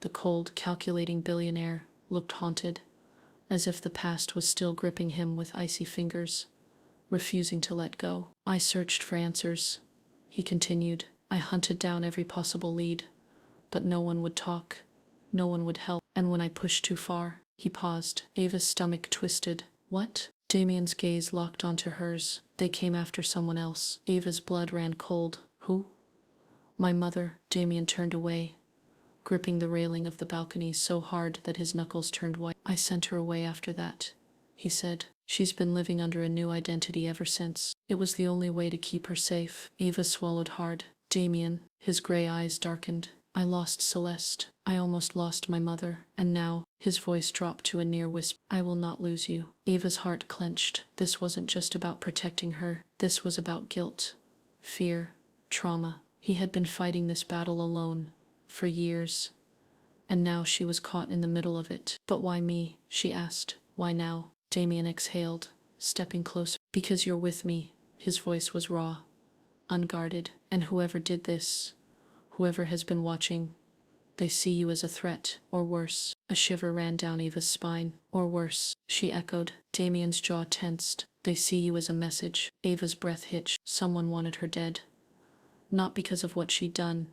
the cold, calculating billionaire, looked haunted, as if the past was still gripping him with icy fingers, refusing to let go. I searched for answers, he continued. I hunted down every possible lead, but no one would talk, no one would help. And when I pushed too far, he paused. Ava's stomach twisted. What? Damian's gaze locked onto hers. They came after someone else. Ava's blood ran cold. Who? My mother. Damian turned away, gripping the railing of the balcony so hard that his knuckles turned white. I sent her away after that, he said. She's been living under a new identity ever since. It was the only way to keep her safe. Ava swallowed hard. Damian, his gray eyes darkened. I lost Celeste. I almost lost my mother. And now, his voice dropped to a near whisper. I will not lose you. Ava's heart clenched. This wasn't just about protecting her. This was about guilt, fear, trauma. He had been fighting this battle alone, for years, and now she was caught in the middle of it. But why me? She asked. Why now? Damian exhaled, stepping closer. Because you're with me. His voice was raw, unguarded. And whoever did this, whoever has been watching, they see you as a threat, or worse. A shiver ran down Ava's spine. Or worse, she echoed. Damian's jaw tensed. They see you as a message. Ava's breath hitched. Someone wanted her dead. Not because of what she'd done,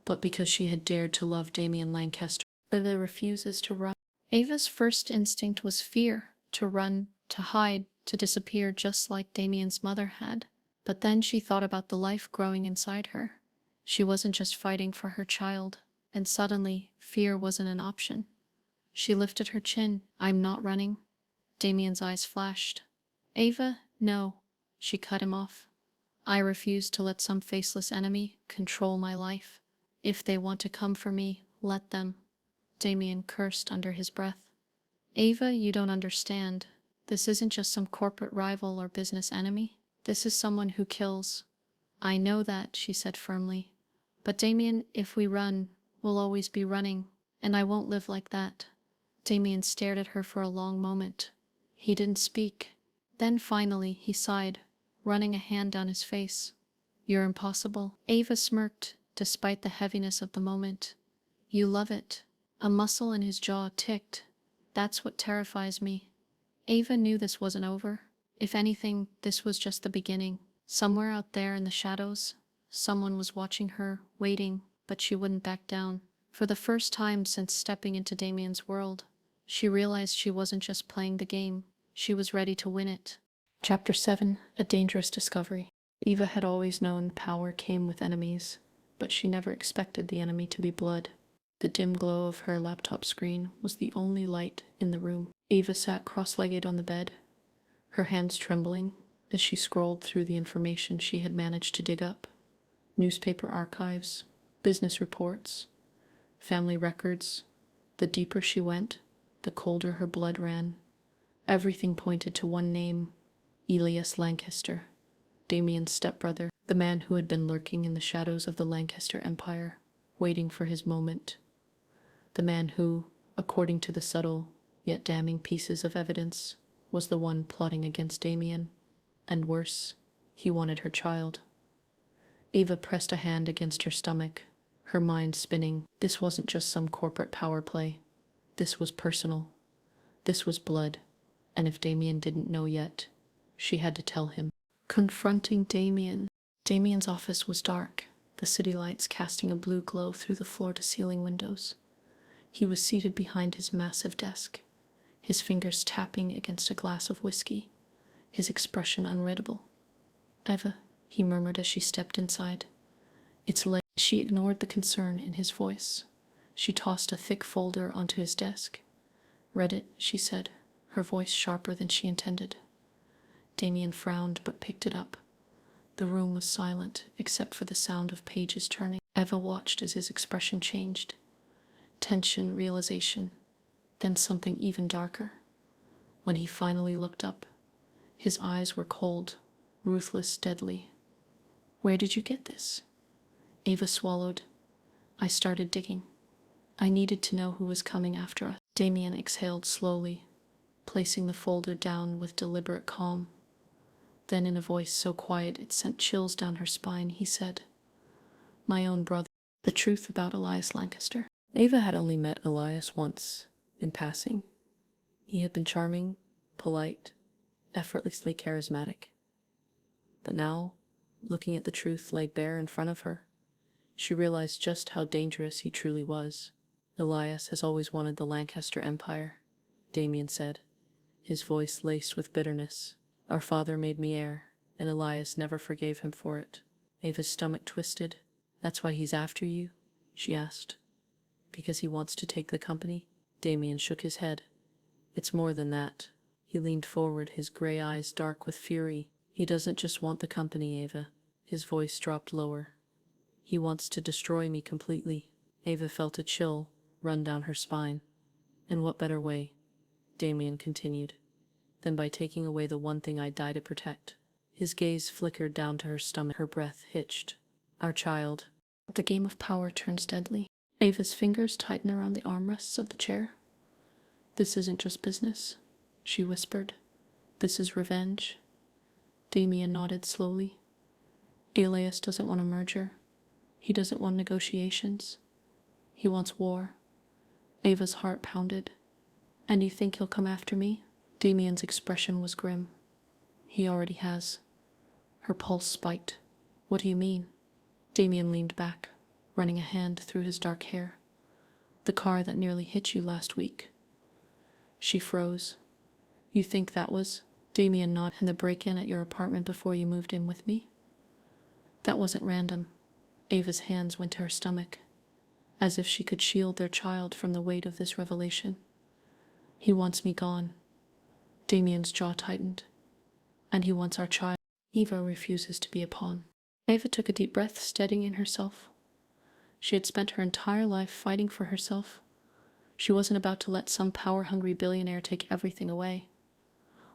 but because she had dared to love Damian Lancaster. Ava refuses to run. Ava's first instinct was fear, to run, to hide, to disappear just like Damian's mother had. But then she thought about the life growing inside her. She wasn't just fighting for her child, and suddenly fear wasn't an option. She lifted her chin. I'm not running. Damian's eyes flashed. Ava, no. She cut him off. I refuse to let some faceless enemy control my life. If they want to come for me, let them. Damian cursed under his breath. Ava, you don't understand. This isn't just some corporate rival or business enemy. This is someone who kills. I know that, she said firmly. But Damian, if we run, we'll always be running, and I won't live like that. Damian stared at her for a long moment. He didn't speak. Then finally he sighed, running a hand down his face. You're impossible. Ava smirked, despite the heaviness of the moment. You love it. A muscle in his jaw ticked. That's what terrifies me. Ava knew this wasn't over. If anything, this was just the beginning. Somewhere out there in the shadows, someone was watching her, waiting, but she wouldn't back down. For the first time since stepping into Damian's world, she realized she wasn't just playing the game. She was ready to win it. Chapter 7. A Dangerous Discovery. Eva had always known power came with enemies, but she never expected the enemy to be blood. The dim glow of her laptop screen was the only light in the room. Eva sat cross-legged on the bed, her hands trembling as she scrolled through the information she had managed to dig up. Newspaper archives, business reports, family records. The deeper she went, the colder her blood ran. Everything pointed to one name, Elias Lancaster, Damian's stepbrother, the man who had been lurking in the shadows of the Lancaster Empire, waiting for his moment. The man who, according to the subtle yet damning pieces of evidence, was the one plotting against Damian. And worse, he wanted her child. Ava pressed a hand against her stomach, her mind spinning. This wasn't just some corporate power play. This was personal. This was blood. And if Damian didn't know yet, she had to tell him. Confronting Damian. Damian's office was dark, the city lights casting a blue glow through the floor-to-ceiling windows. He was seated behind his massive desk, his fingers tapping against a glass of whiskey, his expression unreadable. "Eva," he murmured as she stepped inside. "It's late." She ignored the concern in his voice. She tossed a thick folder onto his desk. "Read it," she said, her voice sharper than she intended. Damian frowned but picked it up. The room was silent, except for the sound of pages turning. Eva watched as his expression changed. Tension, realization, then something even darker. When he finally looked up, his eyes were cold, ruthless, deadly. "Where did you get this?" Ava swallowed. "I started digging. I needed to know who was coming after us." Damian exhaled slowly, placing the folder down with deliberate calm. Then in a voice so quiet it sent chills down her spine, he said, "My own brother." The truth about Elias Lancaster. Ava had only met Elias once, in passing. He had been charming, polite, effortlessly charismatic. But now, looking at the truth laid bare in front of her, she realized just how dangerous he truly was. "Elias has always wanted the Lancaster Empire," Damian said, his voice laced with bitterness. "Our father made me heir, and Elias never forgave him for it." Ava's stomach twisted. "That's why he's after you?" she asked. "Because he wants to take the company?" Damian shook his head. "It's more than that." He leaned forward, his gray eyes dark with fury. "He doesn't just want the company, Ava." His voice dropped lower. "He wants to destroy me completely." Ava felt a chill run down her spine. "In what better way," Damian continued, "than by taking away the one thing I'd die to protect?" His gaze flickered down to her stomach. Her breath hitched. "Our child." The game of power turns deadly. Ava's fingers tightened around the armrests of the chair. "This isn't just business," she whispered. "This is revenge." Damian nodded slowly. "Elias doesn't want a merger. He doesn't want negotiations. He wants war." Ava's heart pounded. "And you think he'll come after me?" Damian's expression was grim. "He already has." Her pulse spiked. "What do you mean?" Damian leaned back, running a hand through his dark hair. "The car that nearly hit you last week." She froze. "You think that was—" Damian nodded. "And the break-in at your apartment before you moved in with me?" "That wasn't random." Ava's hands went to her stomach, as if she could shield their child from the weight of this revelation. "He wants me gone." Damian's jaw tightened. "And he wants our child." "Eva refuses to be a pawn." Ava took a deep breath, steadying herself. She had spent her entire life fighting for herself. She wasn't about to let some power-hungry billionaire take everything away.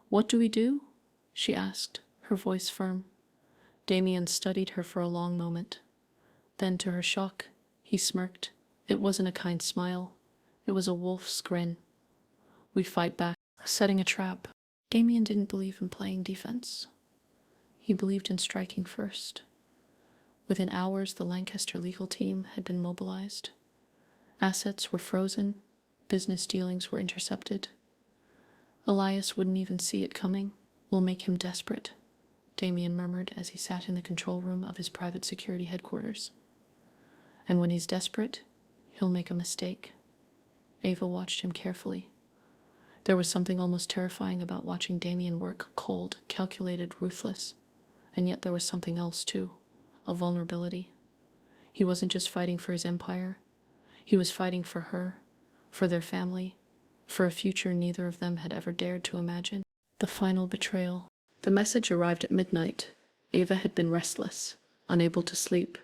"What do we do?" she asked, her voice firm. Damian studied her for a long moment. Then, to her shock, he smirked. It wasn't a kind smile. It was a wolf's grin. "We fight back." Setting a trap. Damian didn't believe in playing defense. He believed in striking first. Within hours, the Lancaster legal team had been mobilized. Assets were frozen. Business dealings were intercepted. Elias wouldn't even see it coming. "We'll make him desperate," Damian murmured as he sat in the control room of his private security headquarters. "And when he's desperate, he'll make a mistake." Ava watched him carefully. There was something almost terrifying about watching Damian work, cold, calculated, ruthless. And yet there was something else too, a vulnerability. He wasn't just fighting for his empire, he was fighting for her, for their family, for a future neither of them had ever dared to imagine. The final betrayal. The message arrived at midnight. Ava had been restless, unable to sleep,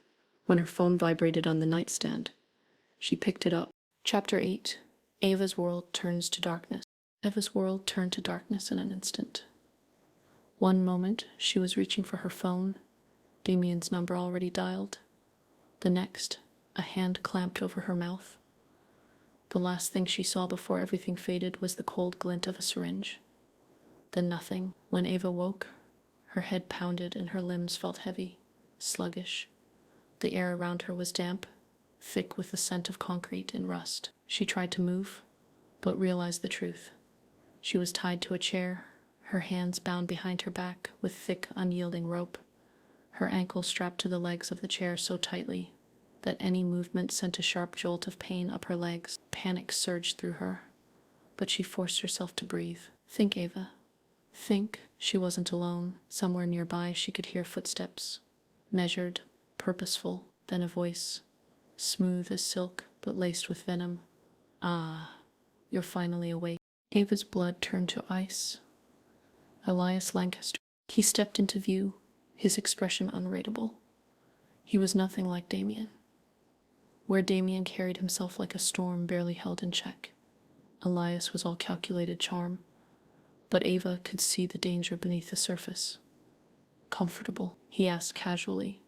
when her phone vibrated on the nightstand. She picked it up. Chapter 8. Ava's world turns to darkness. Ava's world turned to darkness in an instant. One moment, she was reaching for her phone, Damian's number already dialed. The next, a hand clamped over her mouth. The last thing she saw before everything faded was the cold glint of a syringe. Then nothing. When Ava woke, her head pounded and her limbs felt heavy, sluggish. The air around her was damp, thick with the scent of concrete and rust. She tried to move, but realized the truth. She was tied to a chair, her hands bound behind her back with thick, unyielding rope, her ankles strapped to the legs of the chair so tightly that any movement sent a sharp jolt of pain up her legs. Panic surged through her, but she forced herself to breathe. Think, Ava. Think. She wasn't alone. Somewhere nearby she could hear footsteps, measured, purposeful, then a voice, smooth as silk but laced with venom. Ah, you're finally awake. Ava's blood turned to ice. Elias Lancaster. He stepped into view, his expression unreadable. He was nothing like Damian. Where Damian carried himself like a storm barely held in check, Elias was all calculated charm. But Ava could see the danger beneath the surface. Comfortable? He asked casually,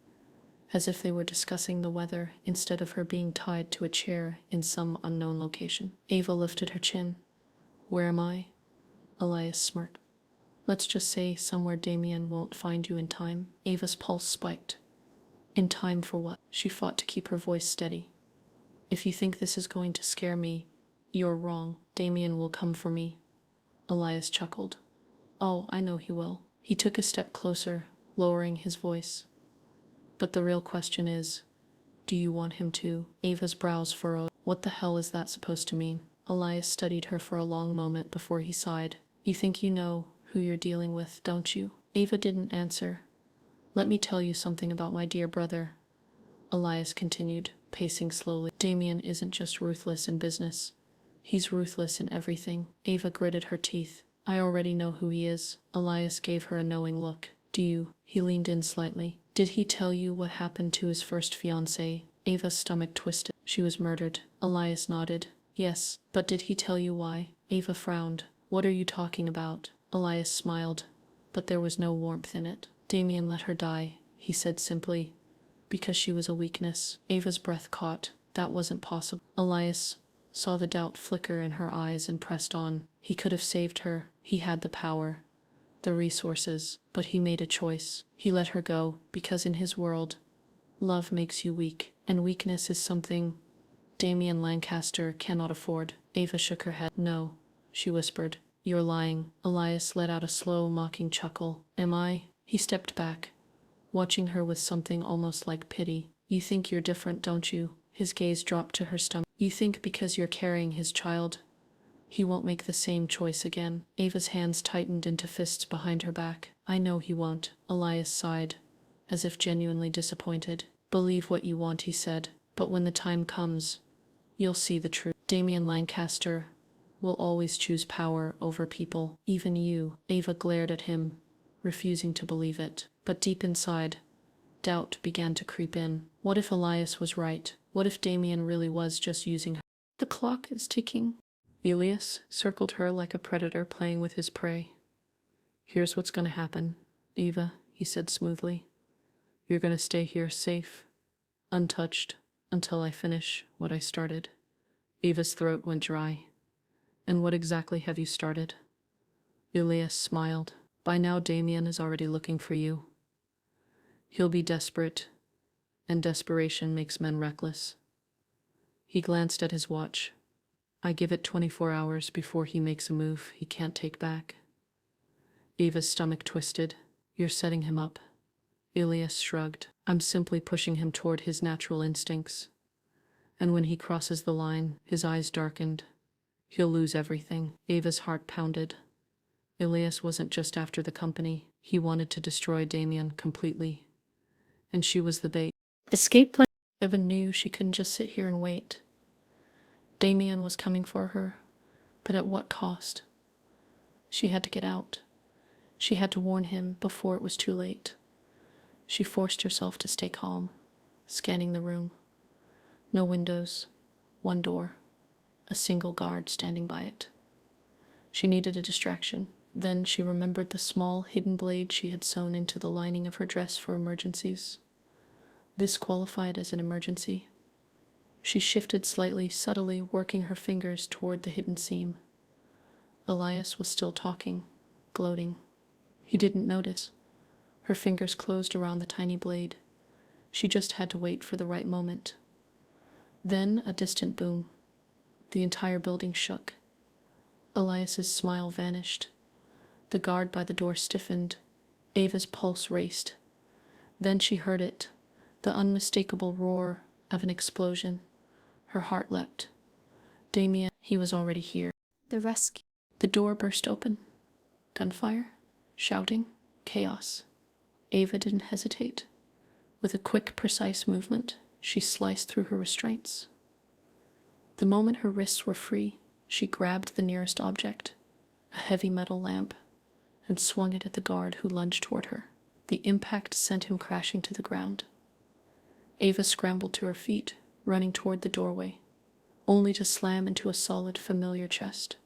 as if they were discussing the weather instead of her being tied to a chair in some unknown location. Ava lifted her chin. Where am I? Elias smirked. Let's just say somewhere Damian won't find you in time. Ava's pulse spiked. In time for what? She fought to keep her voice steady. If you think this is going to scare me, you're wrong. Damian will come for me. Elias chuckled. Oh, I know he will. He took a step closer, lowering his voice. But the real question is, do you want him to? Ava's brows furrowed. What the hell is that supposed to mean? Elias studied her for a long moment before he sighed. You think you know who you're dealing with, don't you? Ava didn't answer. Let me tell you something about my dear brother, Elias continued, pacing slowly. Damian isn't just ruthless in business. He's ruthless in everything. Ava gritted her teeth. I already know who he is. Elias gave her a knowing look. Do you? He leaned in slightly. Did he tell you what happened to his first fiancée? Ava's stomach twisted. She was murdered. Elias nodded. Yes, but did he tell you why? Ava frowned. What are you talking about? Elias smiled, but there was no warmth in it. Damian let her die, he said simply, because she was a weakness. Ava's breath caught. That wasn't possible. Elias saw the doubt flicker in her eyes and pressed on. He could have saved her. He had the power, the resources, but he made a choice. He let her go because in his world, love makes you weak, and weakness is something Damian Lancaster cannot afford. Ava shook her head. No, she whispered. You're lying. Elias let out a slow, mocking chuckle. Am I? He stepped back, watching her with something almost like pity. You think you're different, don't you? His gaze dropped to her stomach. You think because you're carrying his child, he won't make the same choice again? Ava's hands tightened into fists behind her back. I know he won't. Elias sighed, as if genuinely disappointed. Believe what you want, he said, but when the time comes, you'll see the truth. Damian Lancaster will always choose power over people, even you. Ava glared at him, refusing to believe it. But deep inside, doubt began to creep in. What if Elias was right? What if Damian really was just using her? The clock is ticking. Elias circled her like a predator playing with his prey. Here's what's going to happen, Ava, he said smoothly. You're going to stay here safe, untouched, until I finish what I started. Ava's throat went dry. And what exactly have you started? Elias smiled. By now Damian is already looking for you. He'll be desperate, and desperation makes men reckless. He glanced at his watch. I give it 24 hours before he makes a move he can't take back. Ava's stomach twisted. You're setting him up. Elias shrugged. I'm simply pushing him toward his natural instincts. And when he crosses the line, his eyes darkened. He'll lose everything. Ava's heart pounded. Elias wasn't just after the company. He wanted to destroy Damian completely. And she was the bait. Escape plan. Ava knew she couldn't just sit here and wait. Damian was coming for her, but at what cost? She had to get out. She had to warn him before it was too late. She forced herself to stay calm, scanning the room. No windows, one door, a single guard standing by it. She needed a distraction. Then she remembered the small hidden blade she had sewn into the lining of her dress for emergencies. This qualified as an emergency. She shifted slightly, subtly, working her fingers toward the hidden seam. Elias was still talking, gloating. He didn't notice. Her fingers closed around the tiny blade. She just had to wait for the right moment. Then a distant boom. The entire building shook. Elias's smile vanished. The guard by the door stiffened. Ava's pulse raced. Then she heard it, the unmistakable roar of an explosion. Her heart leapt. Damian, he was already here. The rescue. The door burst open. Gunfire, shouting, chaos. Ava didn't hesitate. With a quick, precise movement, she sliced through her restraints. The moment her wrists were free, she grabbed the nearest object, a heavy metal lamp, and swung it at the guard who lunged toward her. The impact sent him crashing to the ground. Ava scrambled to her feet, running toward the doorway, only to slam into a solid, familiar chest.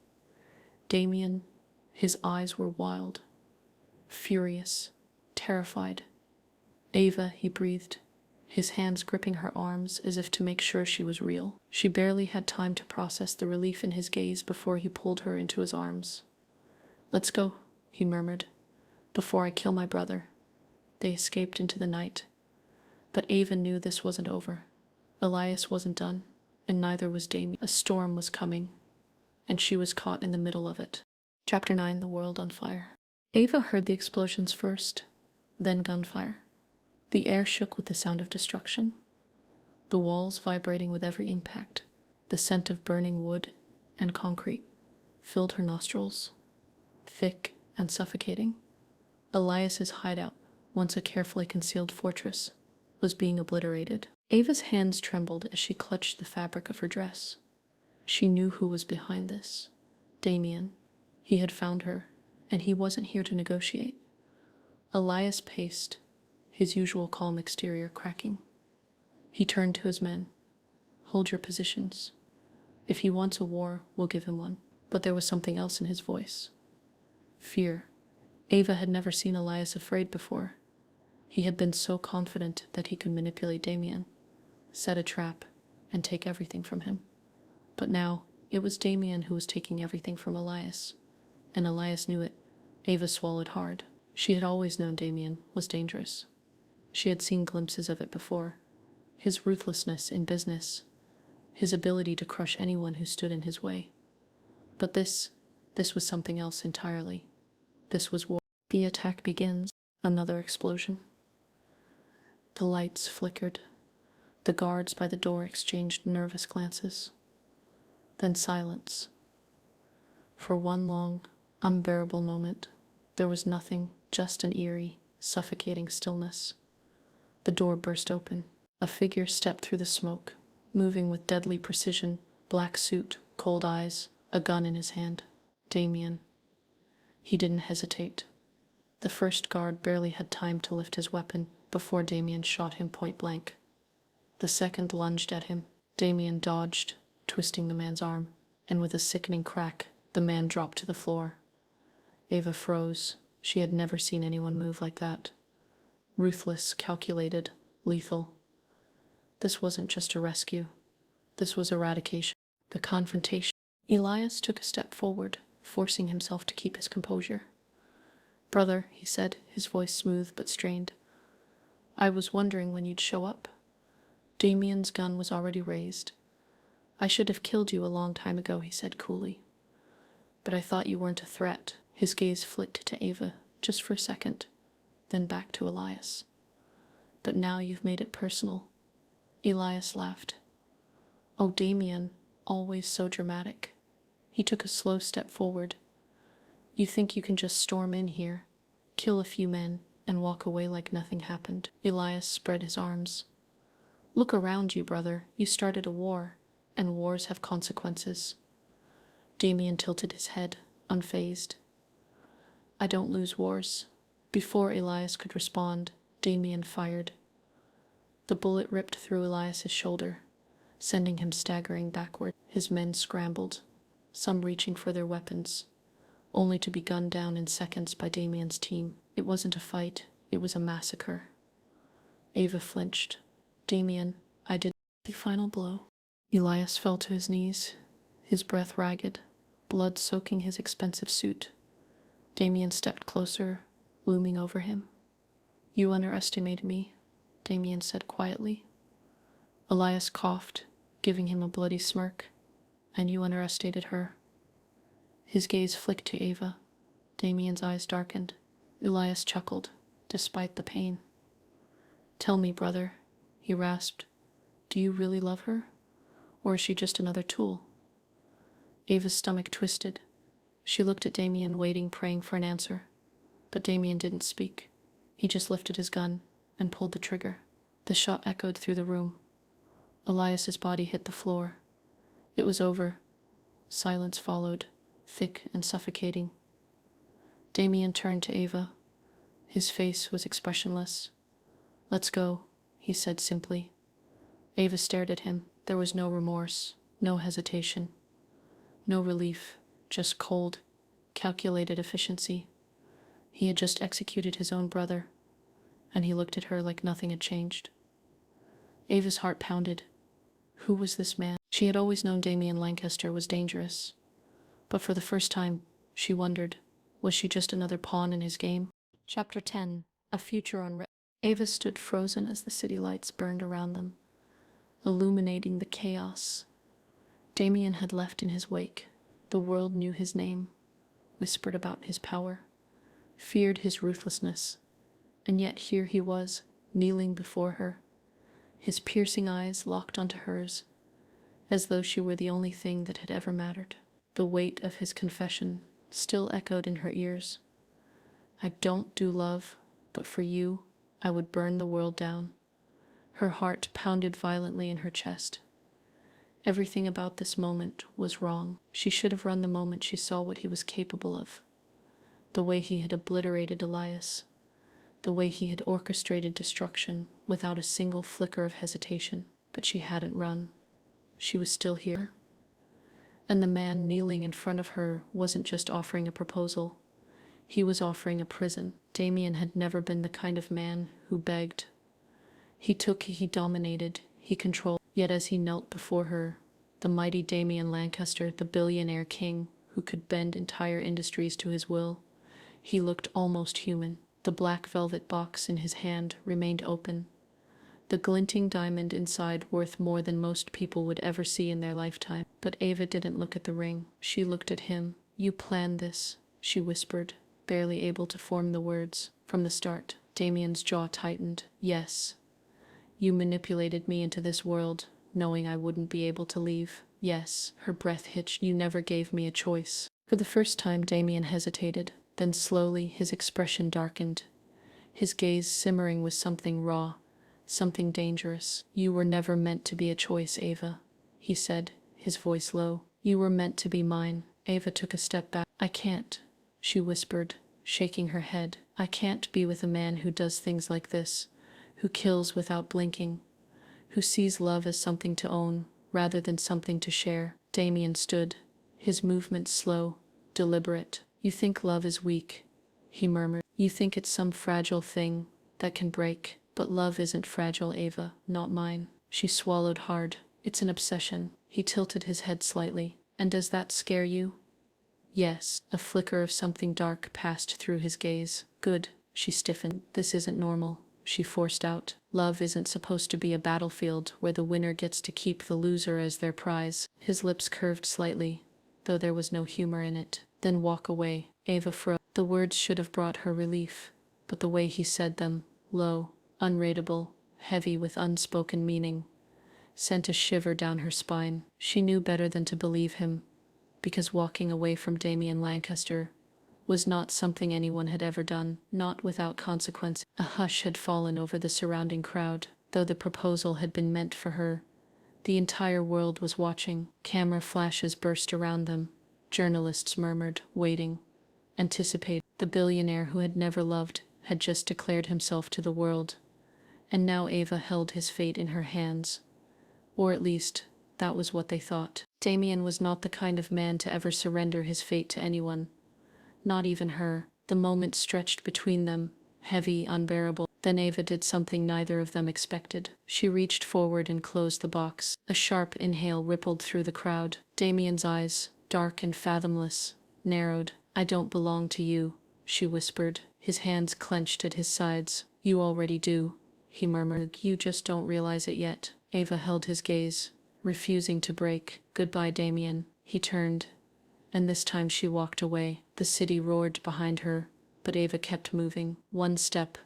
Damian, his eyes were wild, furious, terrified. Ava, he breathed, his hands gripping her arms as if to make sure she was real. She barely had time to process the relief in his gaze before he pulled her into his arms. "Let's go," he murmured, "before I kill my brother." They escaped into the night. But Ava knew this wasn't over. Elias wasn't done, and neither was Damian. A storm was coming, and she was caught in the middle of it. Chapter 9, The World on Fire. Ava heard the explosions first, then gunfire. The air shook with the sound of destruction, the walls vibrating with every impact. The scent of burning wood and concrete filled her nostrils, thick and suffocating. Elias's hideout, once a carefully concealed fortress, was being obliterated. Ava's hands trembled as she clutched the fabric of her dress. She knew who was behind this. Damian. He had found her, and he wasn't here to negotiate. Elias paced, his usual calm exterior cracking. He turned to his men. "Hold your positions. If he wants a war, we'll give him one." But there was something else in his voice. Fear. Ava had never seen Elias afraid before. He had been so confident that he could manipulate Damian, set a trap, and take everything from him. But now, it was Damian who was taking everything from Elias. And Elias knew it. Ava swallowed hard. She had always known Damian was dangerous. She had seen glimpses of it before. His ruthlessness in business, his ability to crush anyone who stood in his way. But this was something else entirely. This was war. The attack begins. Another explosion. The lights flickered. The guards by the door exchanged nervous glances. Then silence. For one long, unbearable moment, there was nothing, just an eerie, suffocating stillness. The door burst open. A figure stepped through the smoke, moving with deadly precision, black suit, cold eyes, a gun in his hand. Damian. He didn't hesitate. The first guard barely had time to lift his weapon before Damian shot him point blank. The second lunged at him. Damian dodged, twisting the man's arm, and with a sickening crack, the man dropped to the floor. Ava froze. She had never seen anyone move like that. Ruthless, calculated, lethal. This wasn't just a rescue. This was eradication. The confrontation. Elias took a step forward, forcing himself to keep his composure. "Brother," he said, his voice smooth but strained. "I was wondering when you'd show up." Damian's gun was already raised. "I should have killed you a long time ago," he said coolly. "But I thought you weren't a threat." His gaze flicked to Ava, just for a second, then back to Elias. "But now you've made it personal." Elias laughed. "Oh, Damian, always so dramatic." He took a slow step forward. You think you can just storm in here, kill a few men, and walk away like nothing happened? Elias spread his arms. Look around you, brother. You started a war, and wars have consequences. Damian tilted his head, unfazed. I don't lose wars. Before Elias could respond, Damian fired. The bullet ripped through Elias's shoulder, sending him staggering backward. His men scrambled, some reaching for their weapons, only to be gunned down in seconds by Damian's team. It wasn't a fight, it was a massacre. Ava flinched. Damian, I did the final blow. Elias fell to his knees, his breath ragged, blood soaking his expensive suit. Damian stepped closer, looming over him. You underestimated me, Damian said quietly. Elias coughed, giving him a bloody smirk. And you underestimated her. His gaze flicked to Ava. Damian's eyes darkened. Elias chuckled, despite the pain. Tell me, brother, he rasped. Do you really love her? Or is she just another tool? Ava's stomach twisted. She looked at Damian, waiting, praying for an answer. But Damian didn't speak. He just lifted his gun and pulled the trigger. The shot echoed through the room. Elias's body hit the floor. It was over. Silence followed, thick and suffocating. Damian turned to Ava. His face was expressionless. Let's go, he said simply. Ava stared at him. There was no remorse, no hesitation, no relief, just cold, calculated efficiency. He had just executed his own brother, and he looked at her like nothing had changed. Ava's heart pounded. Who was this man? She had always known Damian Lancaster was dangerous, but for the first time, she wondered, was she just another pawn in his game? Chapter 10. A Future on Ava stood frozen as the city lights burned around them, illuminating the chaos. Damian had left in his wake. The world knew his name, whispered about his power, feared his ruthlessness, and yet here he was, kneeling before her, his piercing eyes locked onto hers, as though she were the only thing that had ever mattered. The weight of his confession still echoed in her ears. I don't do love, but for you, I would burn the world down. Her heart pounded violently in her chest. Everything about this moment was wrong. She should have run the moment she saw what he was capable of. The way he had obliterated Elias. The way he had orchestrated destruction without a single flicker of hesitation. But she hadn't run. She was still here. And the man kneeling in front of her wasn't just offering a proposal. He was offering a prison. Damian had never been the kind of man who begged. He took, he dominated, he controlled. Yet as he knelt before her, the mighty Damian Lancaster, the billionaire king who could bend entire industries to his will, he looked almost human. The black velvet box in his hand remained open, the glinting diamond inside worth more than most people would ever see in their lifetime. But Ava didn't look at the ring. She looked at him. You planned this, she whispered, barely able to form the words. From the start, Damian's jaw tightened. Yes. You manipulated me into this world, knowing I wouldn't be able to leave. Yes. Her breath hitched. You never gave me a choice. For the first time, Damian hesitated. Then slowly, his expression darkened, his gaze simmering with something raw, something dangerous. You were never meant to be a choice, Ava, he said, his voice low. You were meant to be mine. Ava took a step back. I can't, she whispered, shaking her head. I can't be with a man who does things like this, who kills without blinking, who sees love as something to own rather than something to share. Damian stood, his movements slow, deliberate. You think love is weak, he murmured. You think it's some fragile thing that can break. But love isn't fragile, Ava, not mine. She swallowed hard. It's an obsession. He tilted his head slightly. And does that scare you? Yes. A flicker of something dark passed through his gaze. Good. She stiffened. This isn't normal, she forced out. Love isn't supposed to be a battlefield where the winner gets to keep the loser as their prize. His lips curved slightly, though there was no humor in it. Then walk away. Ava froze. The words should have brought her relief, but the way he said them, low, unreadable, heavy with unspoken meaning, sent a shiver down her spine. She knew better than to believe him, because walking away from Damian Lancaster was not something anyone had ever done, not without consequence. A hush had fallen over the surrounding crowd. Though the proposal had been meant for her, the entire world was watching. Camera flashes burst around them. Journalists murmured, waiting, anticipating. The billionaire who had never loved had just declared himself to the world, and now Ava held his fate in her hands. Or at least, that was what they thought. Damian was not the kind of man to ever surrender his fate to anyone, not even her. The moment stretched between them, heavy, unbearable. Then Ava did something neither of them expected. She reached forward and closed the box. A sharp inhale rippled through the crowd. Damian's eyes, dark and fathomless, narrowed. "I don't belong to you," she whispered, his hands clenched at his sides. "You already do," he murmured. "You just don't realize it yet." Ava held his gaze, refusing to break. "Goodbye, Damian." He turned, and this time she walked away. The city roared behind her, but Ava kept moving. One step,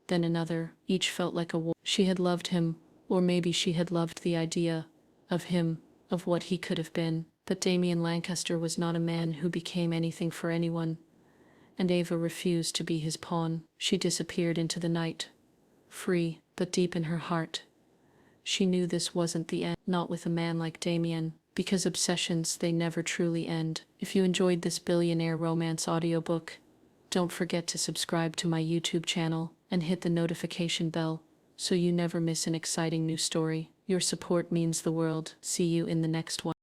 then another. Each felt like a war. She had loved him, or maybe she had loved the idea of him, of what he could have been. But Damian Lancaster was not a man who became anything for anyone, and Ava refused to be his pawn. She disappeared into the night, free, but deep in her heart, she knew this wasn't the end, not with a man like Damian, because obsessions, they never truly end. If you enjoyed this billionaire romance audiobook, don't forget to subscribe to my YouTube channel and hit the notification bell so you never miss an exciting new story. Your support means the world. See you in the next one.